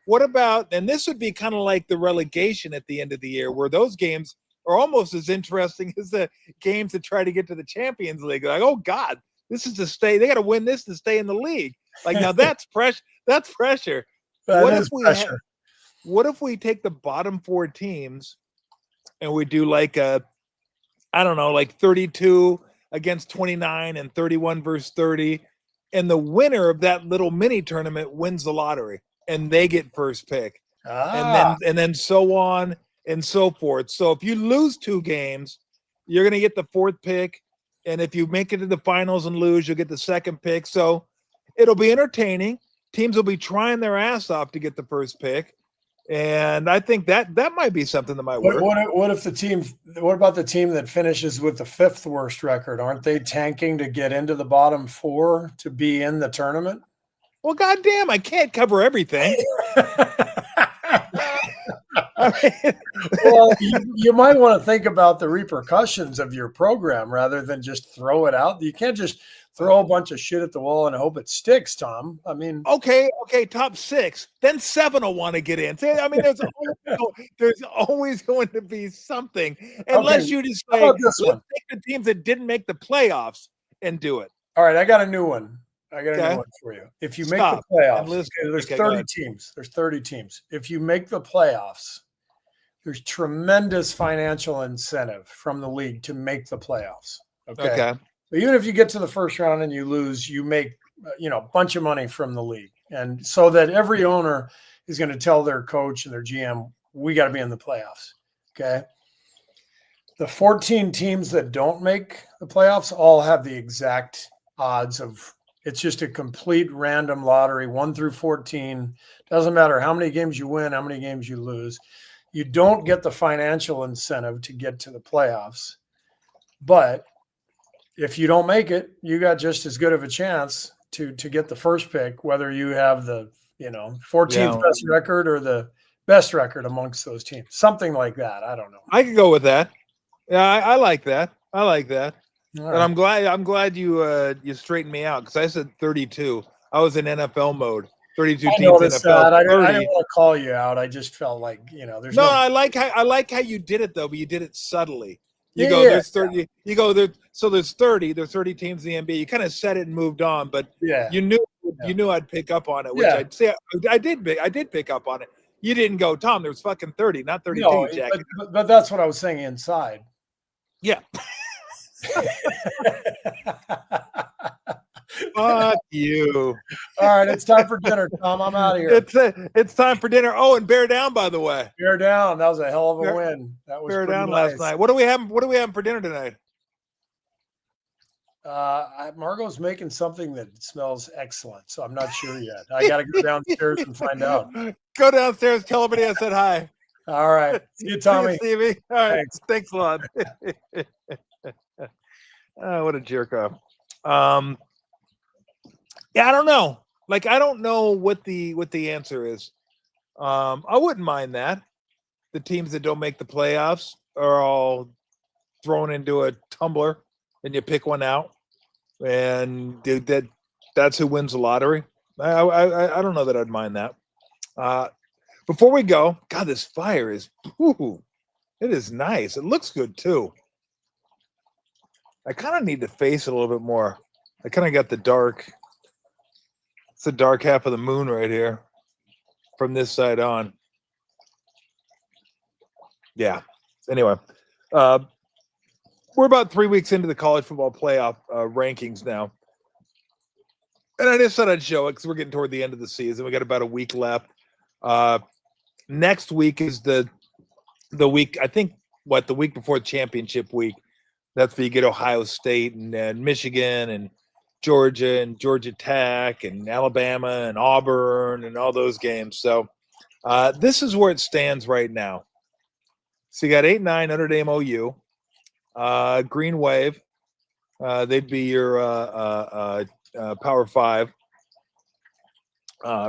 What about, and this would be kind of like the relegation at the end of the year, where those games are almost as interesting as the games that try to get to the Champions League. Like, oh God, this is to stay. They got to win this to stay in the league. Like, now that's pressure. That's pressure. What if we take the bottom 4 teams and we do like like 32 against 29 and 31 versus 30, and the winner of that little mini tournament wins the lottery and they get first pick, and then so on and so forth. So if you lose 2 games, you're going to get the 4th pick, and if you make it to the finals and lose, you'll get the 2nd pick. So it'll be entertaining. Teams will be trying their ass off to get the first pick. And I think that might be something that might work. What about the team that finishes with the 5th worst record? Aren't they tanking to get into the bottom 4 to be in the tournament? Well, goddamn, I can't cover everything. Well, you might want to think about the repercussions of your program rather than just throw it out. You can't just throw a bunch of shit at the wall and hope it sticks, Tom. I mean, okay, top 6, then 7 will want to get in. I mean, there's always going to be something, unless you just say, let's take the teams that didn't make the playoffs and do it. All right, I got a new one. New one for you. If you make the playoffs, there's 30 teams. There's 30 teams. If you make the playoffs, there's tremendous financial incentive from the league to make the playoffs. Okay. But even if you get to the first round and you lose, you make a bunch of money from the league, and so that every owner is going to tell their coach and their GM, we got to be in the playoffs. Okay. The 14 teams that don't make the playoffs all have the exact odds of. It's just a complete random lottery, 1 through 14. Doesn't matter how many games you win, how many games you lose. You don't get the financial incentive to get to the playoffs. But if you don't make it, you got just as good of a chance to get the first pick, whether you have the 14th best record or the best record amongst those teams. Something like that. I don't know. I could go with that. Yeah, I like that. I like that. Right. And I'm glad you straightened me out, because I said 32. I was in NFL mode. 32 teams NFL. I didn't want to call you out. I just felt like there's no. I like how you did it though, but you did it subtly. There's 30. You go there. So there's 30. There's 30 teams in the NBA. You kind of said it and moved on, but you knew I'd pick up on it, which I'd say I did pick up on it. You didn't go, Tom. There's fucking 30, not 32. No, Jack. But that's what I was saying inside. Yeah. Fuck you. All right, it's time for dinner, Tom. I'm out of here. It's time for dinner. Oh, and bear down, by the way. Bear down. That was a hell of a win. That was bear down nice. Last night. What do we have for dinner tonight? Margot's making something that smells excellent, so I'm not sure yet. I got to go downstairs and find out. Go downstairs. Tell everybody I said hi. All right. See you, Tommy. See you, Stevie. All right. Thanks a lot. What a jerk off. Yeah, I don't know. Like, I don't know what the answer is. I wouldn't mind that. The teams that don't make the playoffs are all thrown into a tumbler, and you pick one out, and that's who wins the lottery. I don't know that I'd mind that. Before we go, God, this fire is, it is nice. It looks good too. I kind of need to face it a little bit more. I kind of got the dark. It's the dark half of the moon right here from this side on. Yeah. Anyway, we're about 3 weeks into the college football playoff rankings now. And I just thought I'd show it because we're getting toward the end of the season. We got about a week left. Next week is the week, I think, the week before championship week. That's where you get Ohio State and Michigan and Georgia and Georgia Tech and Alabama and Auburn and all those games. So this is where it stands right now. So you got 8-9 Notre Dame OU, Green Wave. They'd be your Power 5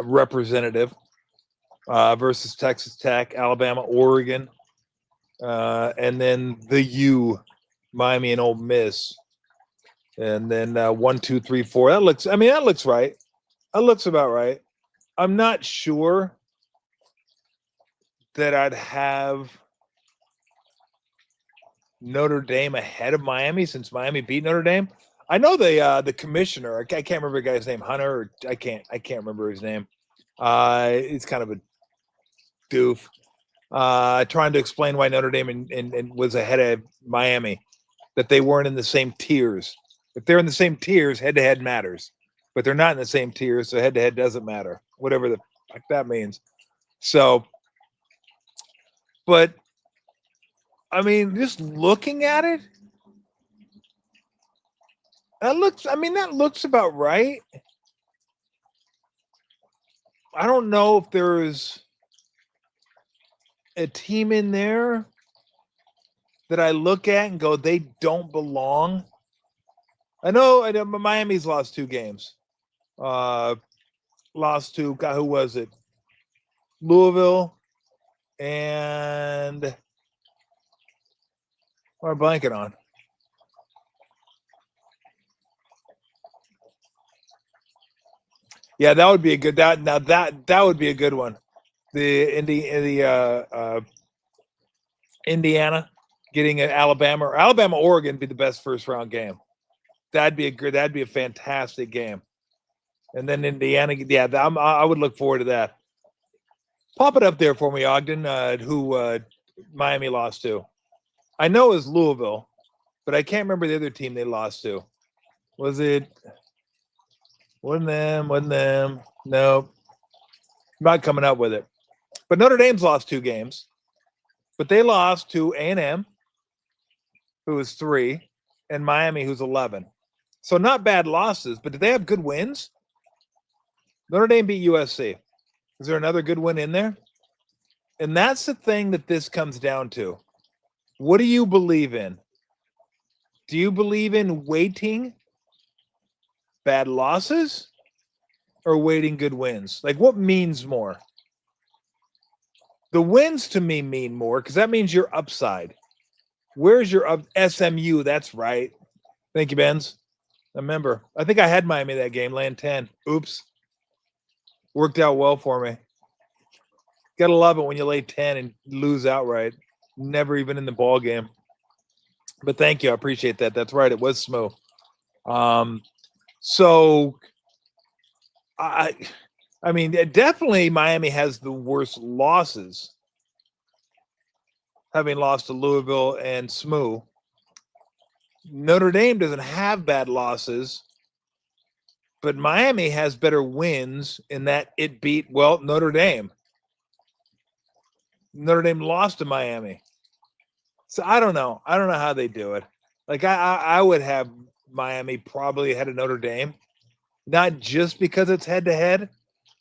representative versus Texas Tech, Alabama, Oregon, and then the U, Miami and Ole Miss. And then 1, 2, 3, 4. That looks right. That looks about right. I'm not sure that I'd have Notre Dame ahead of Miami since Miami beat Notre Dame. I know the commissioner. I can't remember the guy's name. Hunter. Or I can't remember his name. He's kind of a doof. Trying to explain why Notre Dame and was ahead of Miami, that they weren't in the same tiers. If they're in the same tiers, head-to-head matters. But they're not in the same tiers, so head-to-head doesn't matter, whatever the fuck that means. So, but, I mean, just looking at it, that looks about right. I don't know if there's a team in there that I look at and go, they don't belong. I know Miami's lost 2 games. Lost to, God, who was it? Louisville and What am I blanking on? Yeah, that would be a good that would be a good one. The Indiana getting an Alabama Oregon be the best first round game. That'd be a fantastic game. And then Indiana, yeah, I would look forward to that. Pop it up there for me, Ogden. Who Miami lost to? I know it was Louisville, but I can't remember the other team they lost to. Was it? Wasn't them? Nope. Not coming up with it. But Notre Dame's lost 2 games, but they lost to A&M, who was 3, and Miami, who's 11. So not bad losses, but did they have good wins? Notre Dame beat USC. Is there another good win in there? And that's the thing that this comes down to. What do you believe in? Do you believe in waiting bad losses or waiting good wins? Like, what means more? The wins to me mean more because that means your upside. Where's your SMU? That's right. Thank you, Benz. Remember, I think I had Miami that game, laying 10. Oops. Worked out well for me. Gotta love it when you lay 10 and lose outright. Never even in the ball game. But thank you. I appreciate that. That's right. It was smooth. So I mean, definitely Miami has the worst losses, having lost to Louisville and SMU. Notre Dame doesn't have bad losses, but Miami has better wins in that it beat, well, Notre Dame. Notre Dame lost to Miami. So I don't know. I don't know how they do it. Like I would have Miami probably ahead of Notre Dame, not just because it's head to head.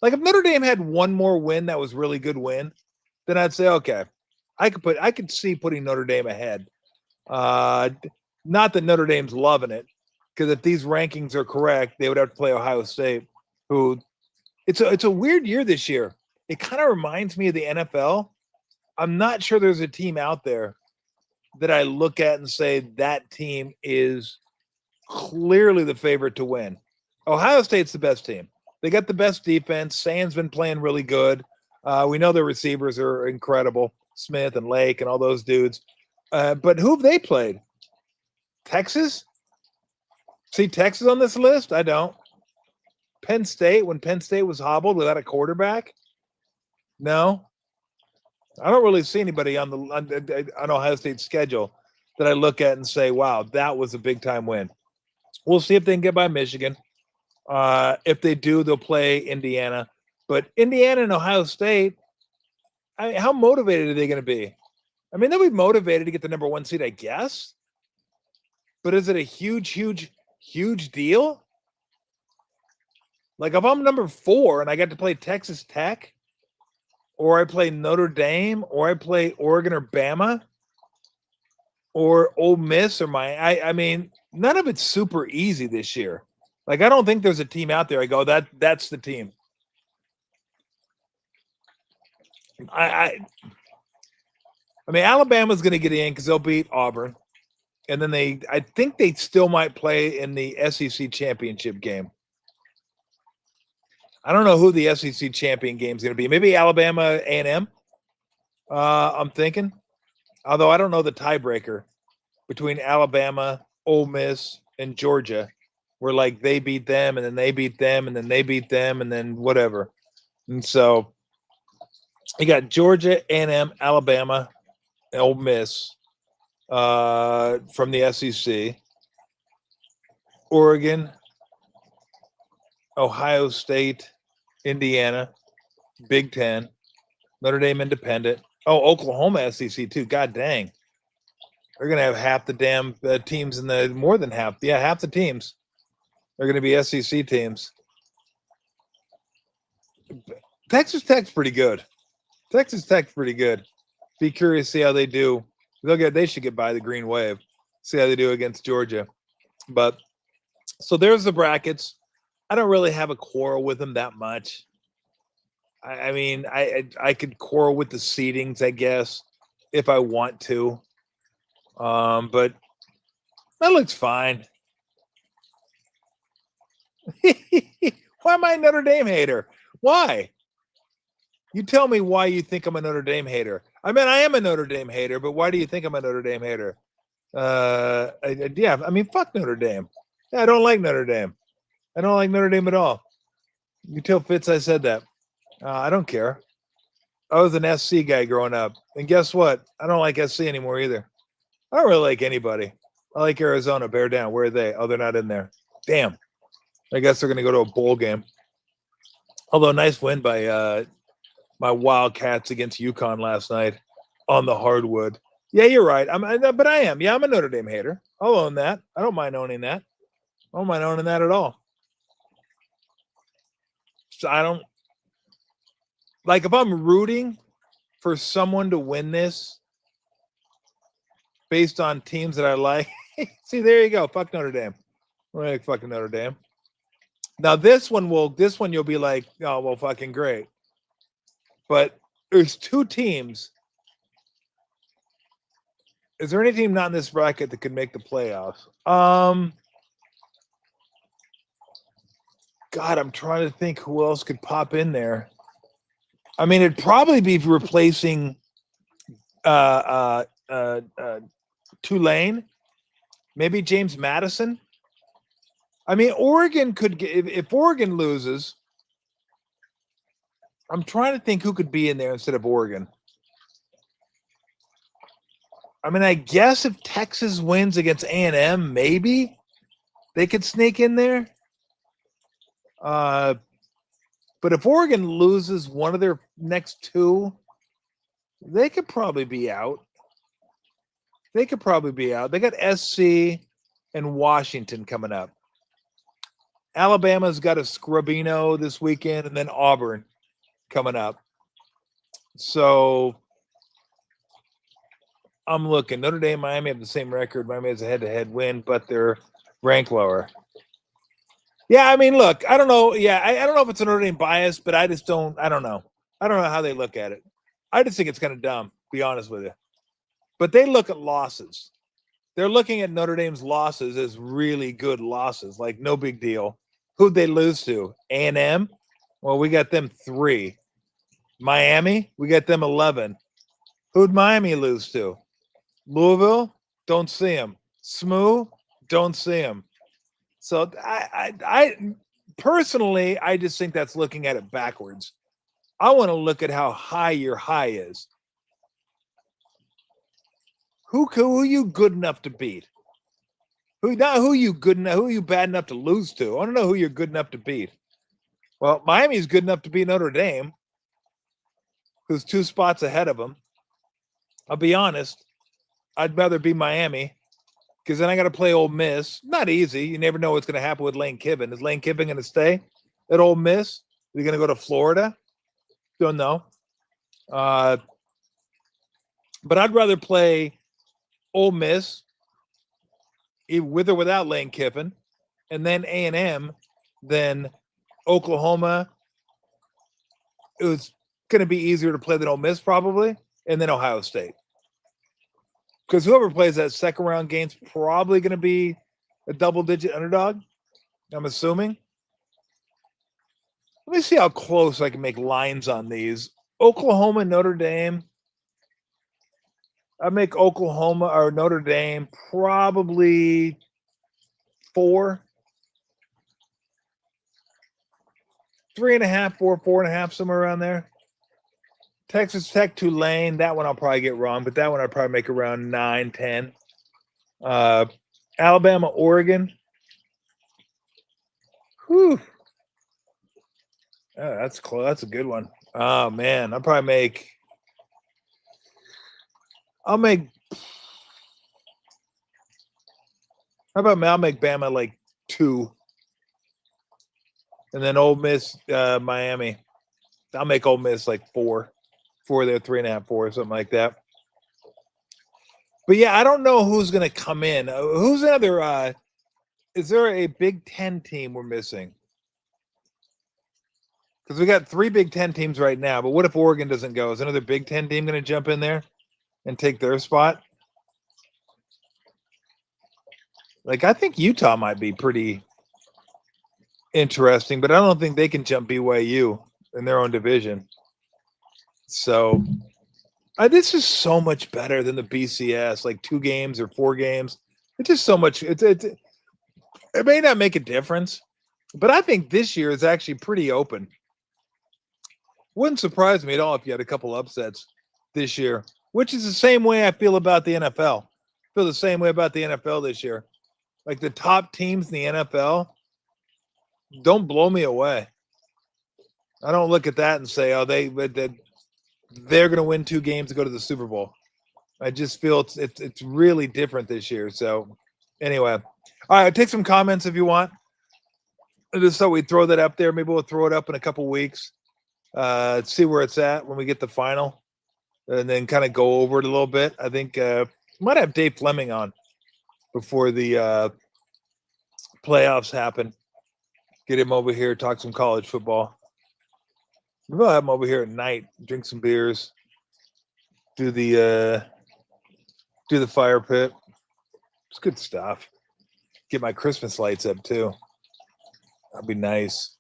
Like if Notre Dame had one more win that was really good win, then I'd say okay, I could see putting Notre Dame ahead. Not that Notre Dame's loving it, because if these rankings are correct, they would have to play Ohio State, who it's a weird year this year. It kind of reminds me of the NFL. I'm not sure there's a team out there that I look at and say that team is clearly the favorite to win. Ohio State's the best team. They got the best defense. Sand's been playing really good. We know their receivers are incredible, Smith and Lake and all those dudes. But who have they played? Texas? See Texas on this list? I don't. Penn State, when Penn State was hobbled without a quarterback? No. I don't really see anybody on Ohio State's schedule that I look at and say, wow, that was a big-time win. We'll see if they can get by Michigan. If they do, they'll play Indiana. But Indiana and Ohio State, how motivated are they going to be? I mean, they'll be motivated to get the number 1 seed, I guess. But is it a huge deal? Like if I'm number 4 and I get to play Texas Tech, or I play Notre Dame, or I play Oregon or Bama, or Ole Miss, or I mean, none of it's super easy this year. Like, I don't think there's a team out there I go, that's the team. I mean, Alabama's going to get in because they'll beat Auburn. And then I think they still might play in the SEC championship game. I don't know who the SEC champion game is going to be. Maybe Alabama A&M, I'm thinking. Although I don't know the tiebreaker between Alabama, Ole Miss, and Georgia, where like they beat them and then they beat them and then they beat them and then whatever. And so you got Georgia, A&M, Alabama, and Ole Miss from the SEC, Oregon, Ohio State, Indiana, Big Ten, Notre Dame Independent. Oh, Oklahoma SEC too. God dang. They're going to have half the damn teams in the – more than half. Yeah, half the teams are going to be SEC teams. Texas Tech's pretty good. Be curious to see how they do. They should get by the Green Wave. See how they do against Georgia. But so there's the brackets. I don't really have a quarrel with them that much. I mean, I could quarrel with the seedings, I guess, if I want to. But that looks fine. Why am I a Notre Dame hater? Why? You tell me why you think I'm a Notre Dame hater. I mean, I am a Notre Dame hater, but why do you think I'm a Notre Dame hater? I mean, fuck Notre Dame. Yeah, I don't like Notre Dame. I don't like Notre Dame at all. You tell Fitz I said that. I don't care. I was an SC guy growing up. And guess what? I don't like SC anymore either. I don't really like anybody. I like Arizona. Bear down. Where are they? Oh, they're not in there. Damn. I guess they're going to go to a bowl game. Although, nice win by my Wildcats against UConn last night on the hardwood. Yeah, you're right. But I am. Yeah, I'm a Notre Dame hater. I'll own that. I don't mind owning that. I don't mind owning that at all. So I don't like if I'm rooting for someone to win this based on teams that I like. See, there you go. Fuck Notre Dame. We're like fucking Notre Dame. Now this one you'll be like, oh well, fucking great. But there's two teams. Is there any team not in this bracket that could make the playoffs? God, I'm trying to think who else could pop in there. I mean, it'd probably be replacing Tulane, maybe James Madison. I mean, Oregon could get if Oregon loses. I'm trying to think who could be in there instead of Oregon. I mean, I guess if Texas wins against A&M, maybe they could sneak in there. But if Oregon loses one of their next two, they could probably be out. They got SC and Washington coming up. Alabama's got a Scrubino this weekend, and then Auburn coming up. So I'm looking. Notre Dame, Miami have the same record. Miami has a head-to-head win, but they're ranked lower. Yeah, I mean, look, I don't know. Yeah, I don't know if it's a Notre Dame bias, but I don't know. I don't know how they look at it. I just think it's kind of dumb, to be honest with you. But they look at losses. They're looking at Notre Dame's losses as really good losses, like no big deal. Who'd they lose to? A&M? Well, we got them 3. Miami? We got them 11. Who'd Miami lose to? Louisville? Don't see them. SMU? Don't see them. So I personally, I just think that's looking at it backwards. I want to look at how high your high is. Who are you good enough to beat? Who are you bad enough to lose to? I want to know who you're good enough to beat. Well, Miami's good enough to beat Notre Dame, who's 2 spots ahead of them. I'll be honest. I'd rather be Miami because then I got to play Ole Miss. Not easy. You never know what's going to happen with Lane Kiffin. Is Lane Kiffin going to stay at Ole Miss? Is he going to go to Florida? Don't know. But I'd rather play Ole Miss with or without Lane Kiffin, and then A&M than Oklahoma. It was going to be easier to play than Ole Miss probably, and then Ohio State. Because whoever plays that second round game's probably going to be a double-digit underdog, I'm assuming. Let me see how close I can make lines on these. Oklahoma, Notre Dame. I make Oklahoma or Notre Dame probably 4. 3.5, 4, 4.5, somewhere around there. Texas Tech, Tulane, that one I'll probably get wrong, but that one I'll probably make around 9, 10. Alabama, Oregon. Whew. Oh, that's close. That's a good one. Oh man, I'll make How about I'll make Bama like 2. And then Ole Miss, Miami. I'll make Ole Miss like 4. 4 there, 3.5, 4, something like that. But yeah, I don't know who's going to come in. Who's another? Is there a Big Ten team we're missing? Because we got 3 Big Ten teams right now. But what if Oregon doesn't go? Is another Big Ten team going to jump in there and take their spot? Like, I think Utah might be pretty interesting, but I don't think they can jump BYU in their own division. So this is so much better than the BCS, like 2 games or 4 games. It's just so much. It may not make a difference, but I think this year is actually pretty open. Wouldn't surprise me at all if you had a couple upsets this year, which is the same way I feel about the NFL. I feel the same way about the NFL this year. Like, the top teams in the NFL don't blow me away. I don't look at that and say, oh, they're going to win 2 games to go to the Super Bowl. I just feel it's really different this year. So anyway, all right, take some comments if you want. I just thought we'd throw that up there. Maybe we'll throw it up in a couple weeks. See where it's at when we get the final, and then kind of go over it a little bit. I think might have Dave Fleming on before the playoffs happen. Get him over here, talk some college football. We'll have him over here at night, drink some beers, do the fire pit. It's good stuff. Get my Christmas lights up too. That'd be nice.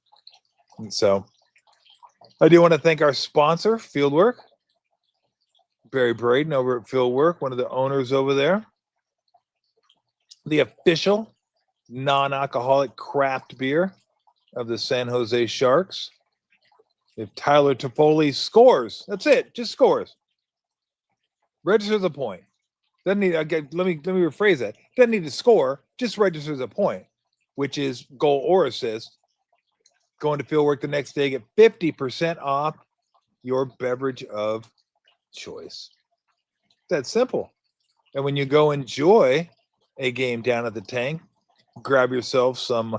And so I do want to thank our sponsor, Fieldwork. Barry Braden over at Fieldwork, one of the owners over there. The official non-alcoholic craft beer of the San Jose Sharks. If Tyler Toffoli scores, that's it, just scores. Registers a point. Doesn't need. Let me rephrase that. Doesn't need to score, just registers a point, which is goal or assist. Going to Fieldwork the next day, get 50% off your beverage of choice. That's simple. And when you go enjoy a game down at the tank, grab yourself some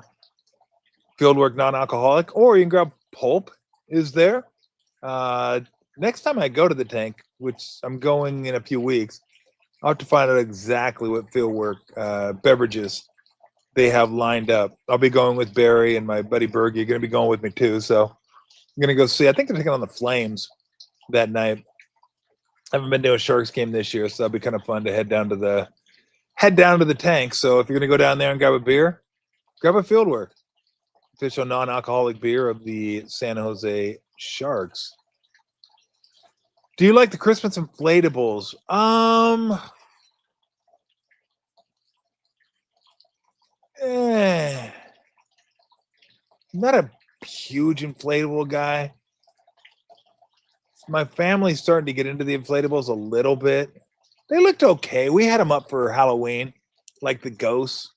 Fieldwork non-alcoholic, or you can grab Pulp is there. Next time I go to the tank, which I'm going in a few weeks, I'll have to find out exactly what Fieldwork beverages they have lined up. I'll be going with Barry and my buddy Berg. You're going to be going with me too. So I'm going to go see. I think they're taking on the Flames that night. I haven't been to a Sharks game this year, so that'll be kind of fun to head down to the tank. So if you're going to go down there and grab a beer, grab a Fieldwork. Official non-alcoholic beer of the San Jose Sharks. Do you like the Christmas inflatables? Not a huge inflatable guy. My family's starting to get into the inflatables a little bit. They looked okay. We had them up for Halloween, like the ghosts.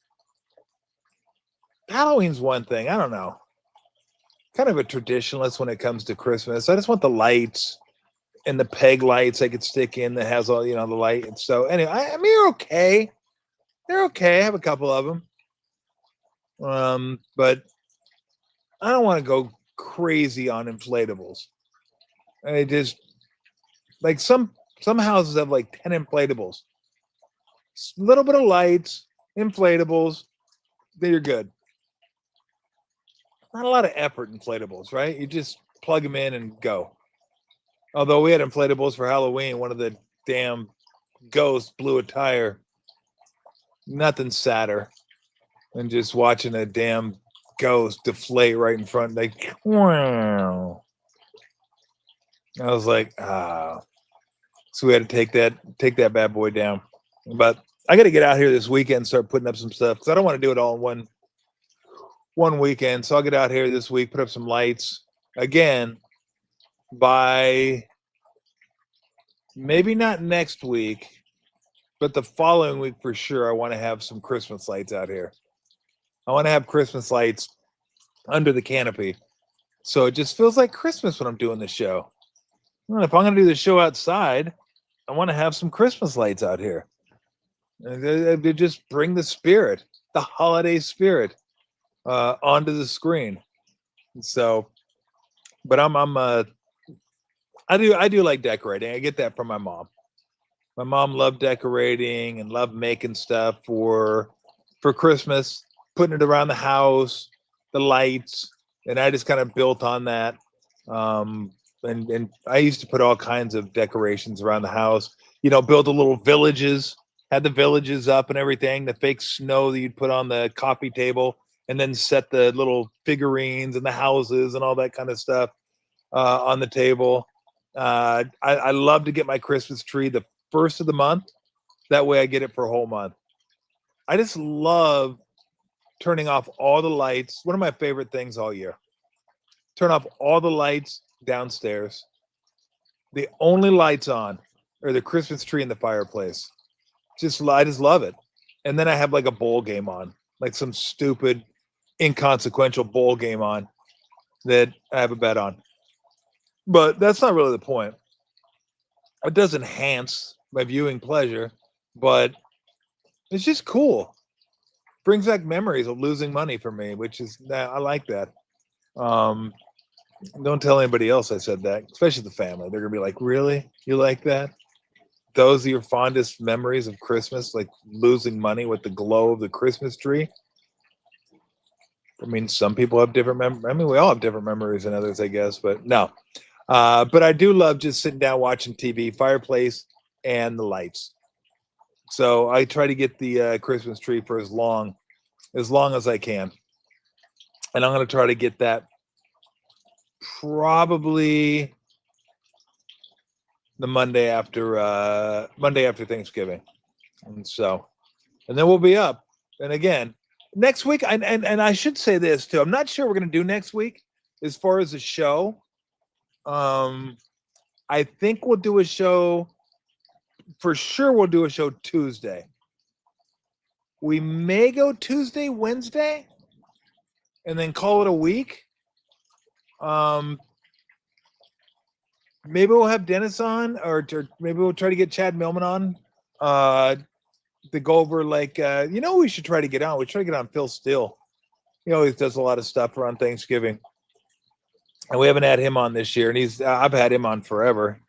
Halloween's one thing. I don't know. Kind of a traditionalist when it comes to Christmas. I just want the lights and the peg lights I could stick in that has all, the light. And so anyway, I mean, they're okay. They're okay. I have a couple of them. But I don't want to go crazy on inflatables. I just, like, some houses have like 10 inflatables. A little bit of lights, inflatables, then you're good. Not a lot of effort inflatables, right? You just plug them in and go. Although we had inflatables for Halloween, one of the damn ghosts blew a tire. Nothing sadder than just watching a damn ghost deflate right in front. Like, wow. I was like, ah. So we had to take that bad boy down. But I got to get out here this weekend and start putting up some stuff because I don't want to do it all in one weekend. So I'll get out here this week, put up some lights. Again, by maybe not next week, but the following week for sure, I want to have some Christmas lights out here. I want to have Christmas lights under the canopy. So it just feels like Christmas when I'm doing the show. Well, if I'm going to do the show outside, I want to have some Christmas lights out here. They just bring the spirit, the holiday spirit, onto the screen. So, but I do like decorating. I get that from my mom. My mom loved decorating and loved making stuff for Christmas, putting it around the house, the lights, and I just kind of built on that. And I used to put all kinds of decorations around the house, build the little villages had the villages up and everything, the fake snow that you'd put on the coffee table, and then set the little figurines and the houses and all that kind of stuff on the table. I love to get my Christmas tree the first of the month. That way I get it for a whole month. I just love turning off all the lights. One of my favorite things all year. Turn off all the lights downstairs. The only lights on are the Christmas tree and the fireplace. I just love it. And then I have like a bowl game on, like some stupid, inconsequential bowl game on that I have a bet on. But that's not really the point. It does enhance my viewing pleasure, but it's just cool. Brings back memories of losing money for me, which is I like that. Don't tell anybody else I said that, especially the family. They're gonna be like, "Really? You like that? Those are your fondest memories of Christmas, like losing money with the glow of the Christmas tree?" I mean, some people have different memories. I mean, we all have different memories than others, I guess, but no. But I do love just sitting down watching TV, fireplace, and the lights. So I try to get the Christmas tree for as long as I can. And I'm going to try to get that probably the Monday after Thanksgiving. And then we'll be up. And again, next week, and I should say this too. I'm not sure we're going to do next week as far as the show. I think we'll do a show. For sure, we'll do a show Tuesday. We may go Tuesday, Wednesday, and then call it a week. Maybe we'll have Dennis on, or maybe we'll try to get Chad Millman on to go over we should try to get on. We try to get on Phil Steele. He always does a lot of stuff around Thanksgiving, and we haven't had him on this year. And I've had him on forever.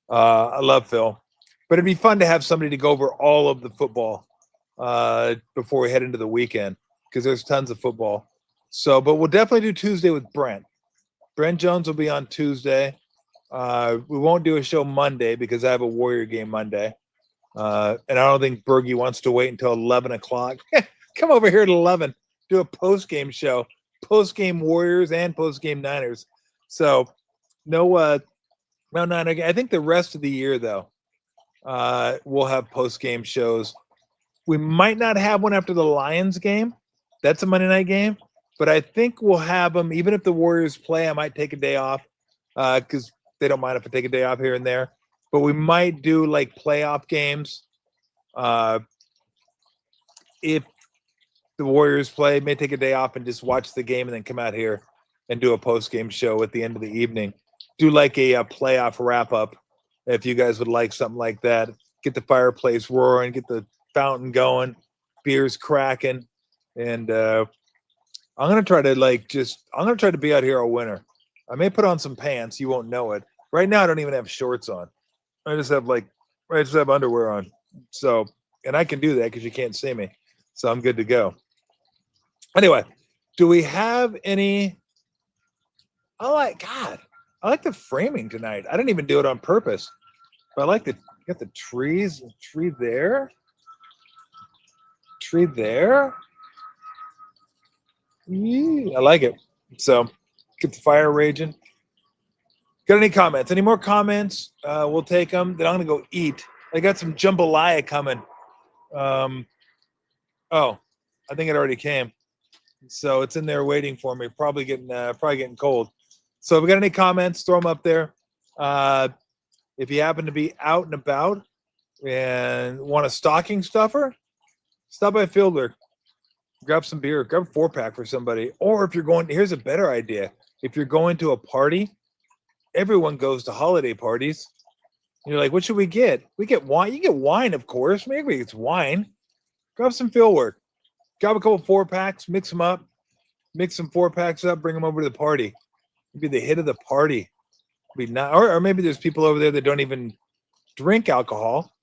I love Phil, but it'd be fun to have somebody to go over all of the football before we head into the weekend, because there's tons of football. So, but we'll definitely do Tuesday with Brent. Brent Jones will be on Tuesday. We won't do a show Monday because I have a Warrior game Monday. And I don't think Bergie wants to wait until 11 o'clock. Come over here at 11, do a post-game show, post-game Warriors and post-game Niners. So no Niner. I think the rest of the year, though, we'll have post-game shows. We might not have one after the Lions game. That's a Monday night game. But I think we'll have them. Even if the Warriors play, I might take a day off because they don't mind if I take a day off here and there. But we might do like playoff games. If the Warriors play, may take a day off and just watch the game and then come out here and do a post-game show at the end of the evening. Do like a playoff wrap-up if you guys would like something like that. Get the fireplace roaring, get the fountain going, beers cracking, and I'm gonna try to be out here all winter. I may put on some pants. You won't know it. Right now, I don't even have shorts on. I just have underwear on. So, and I can do that because you can't see me. So I'm good to go. Anyway, do we have any? I like the framing tonight. I didn't even do it on purpose, but I like got the trees. Tree there. Tree there. I like it. So get the fire raging. Got any comments? Any more comments? We'll take them. Then I'm going to go eat. I got some jambalaya coming. I think it already came. So it's in there waiting for me. Probably getting cold. So if we got any comments, throw them up there. If you happen to be out and about and want a stocking stuffer, stop by Fieldwork. Grab some beer. Grab a 4-pack for somebody. Or if you're here's a better idea. If you're going to a party, everyone goes to holiday parties. And you're like, what should we get? We get wine. You get wine, of course. Maybe it's wine. Grab some Fieldwork. Grab a couple 4-packs. Mix them up. Mix some 4-packs up. Bring them over to the party. Maybe the hit of the party. Be not, or maybe there's people over there that don't even drink alcohol.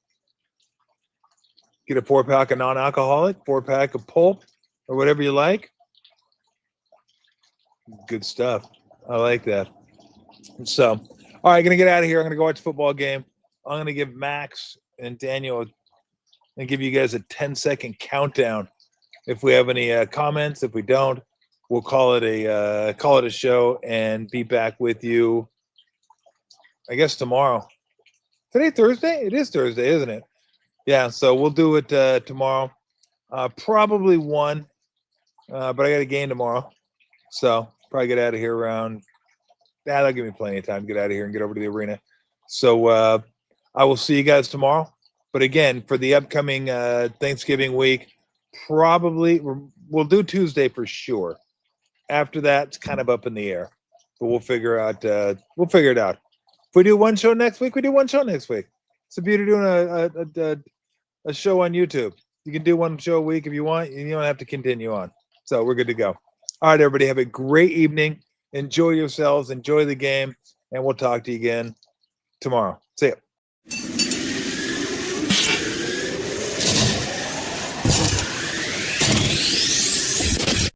Get a 4-pack of non-alcoholic, 4-pack of pulp, or whatever you like. Good stuff. I like that. So, all right, going to get out of here. I'm going to go watch a football game. I'm going to give Max and Daniel and give you guys a 10-second countdown. If we have any comments, if we don't, we'll call it a show and be back with you, I guess, tomorrow. Today Thursday? It is Thursday, isn't it? Yeah, so we'll do it tomorrow. Probably 1, but I got a game tomorrow. So probably get out of here around. That'll give me plenty of time to get out of here and get over to the arena. So I will see you guys tomorrow. But again, for the upcoming Thanksgiving week, probably we'll do Tuesday for sure. After that, it's kind of up in the air, but we'll figure it out. If we do one show next week, we do one show next week. It's the beauty of doing a show on YouTube. You can do one show a week if you want. You don't have to continue on. So we're good to go. All right, everybody, have a great evening. Enjoy yourselves. Enjoy the game, and we'll talk to you again tomorrow. See ya.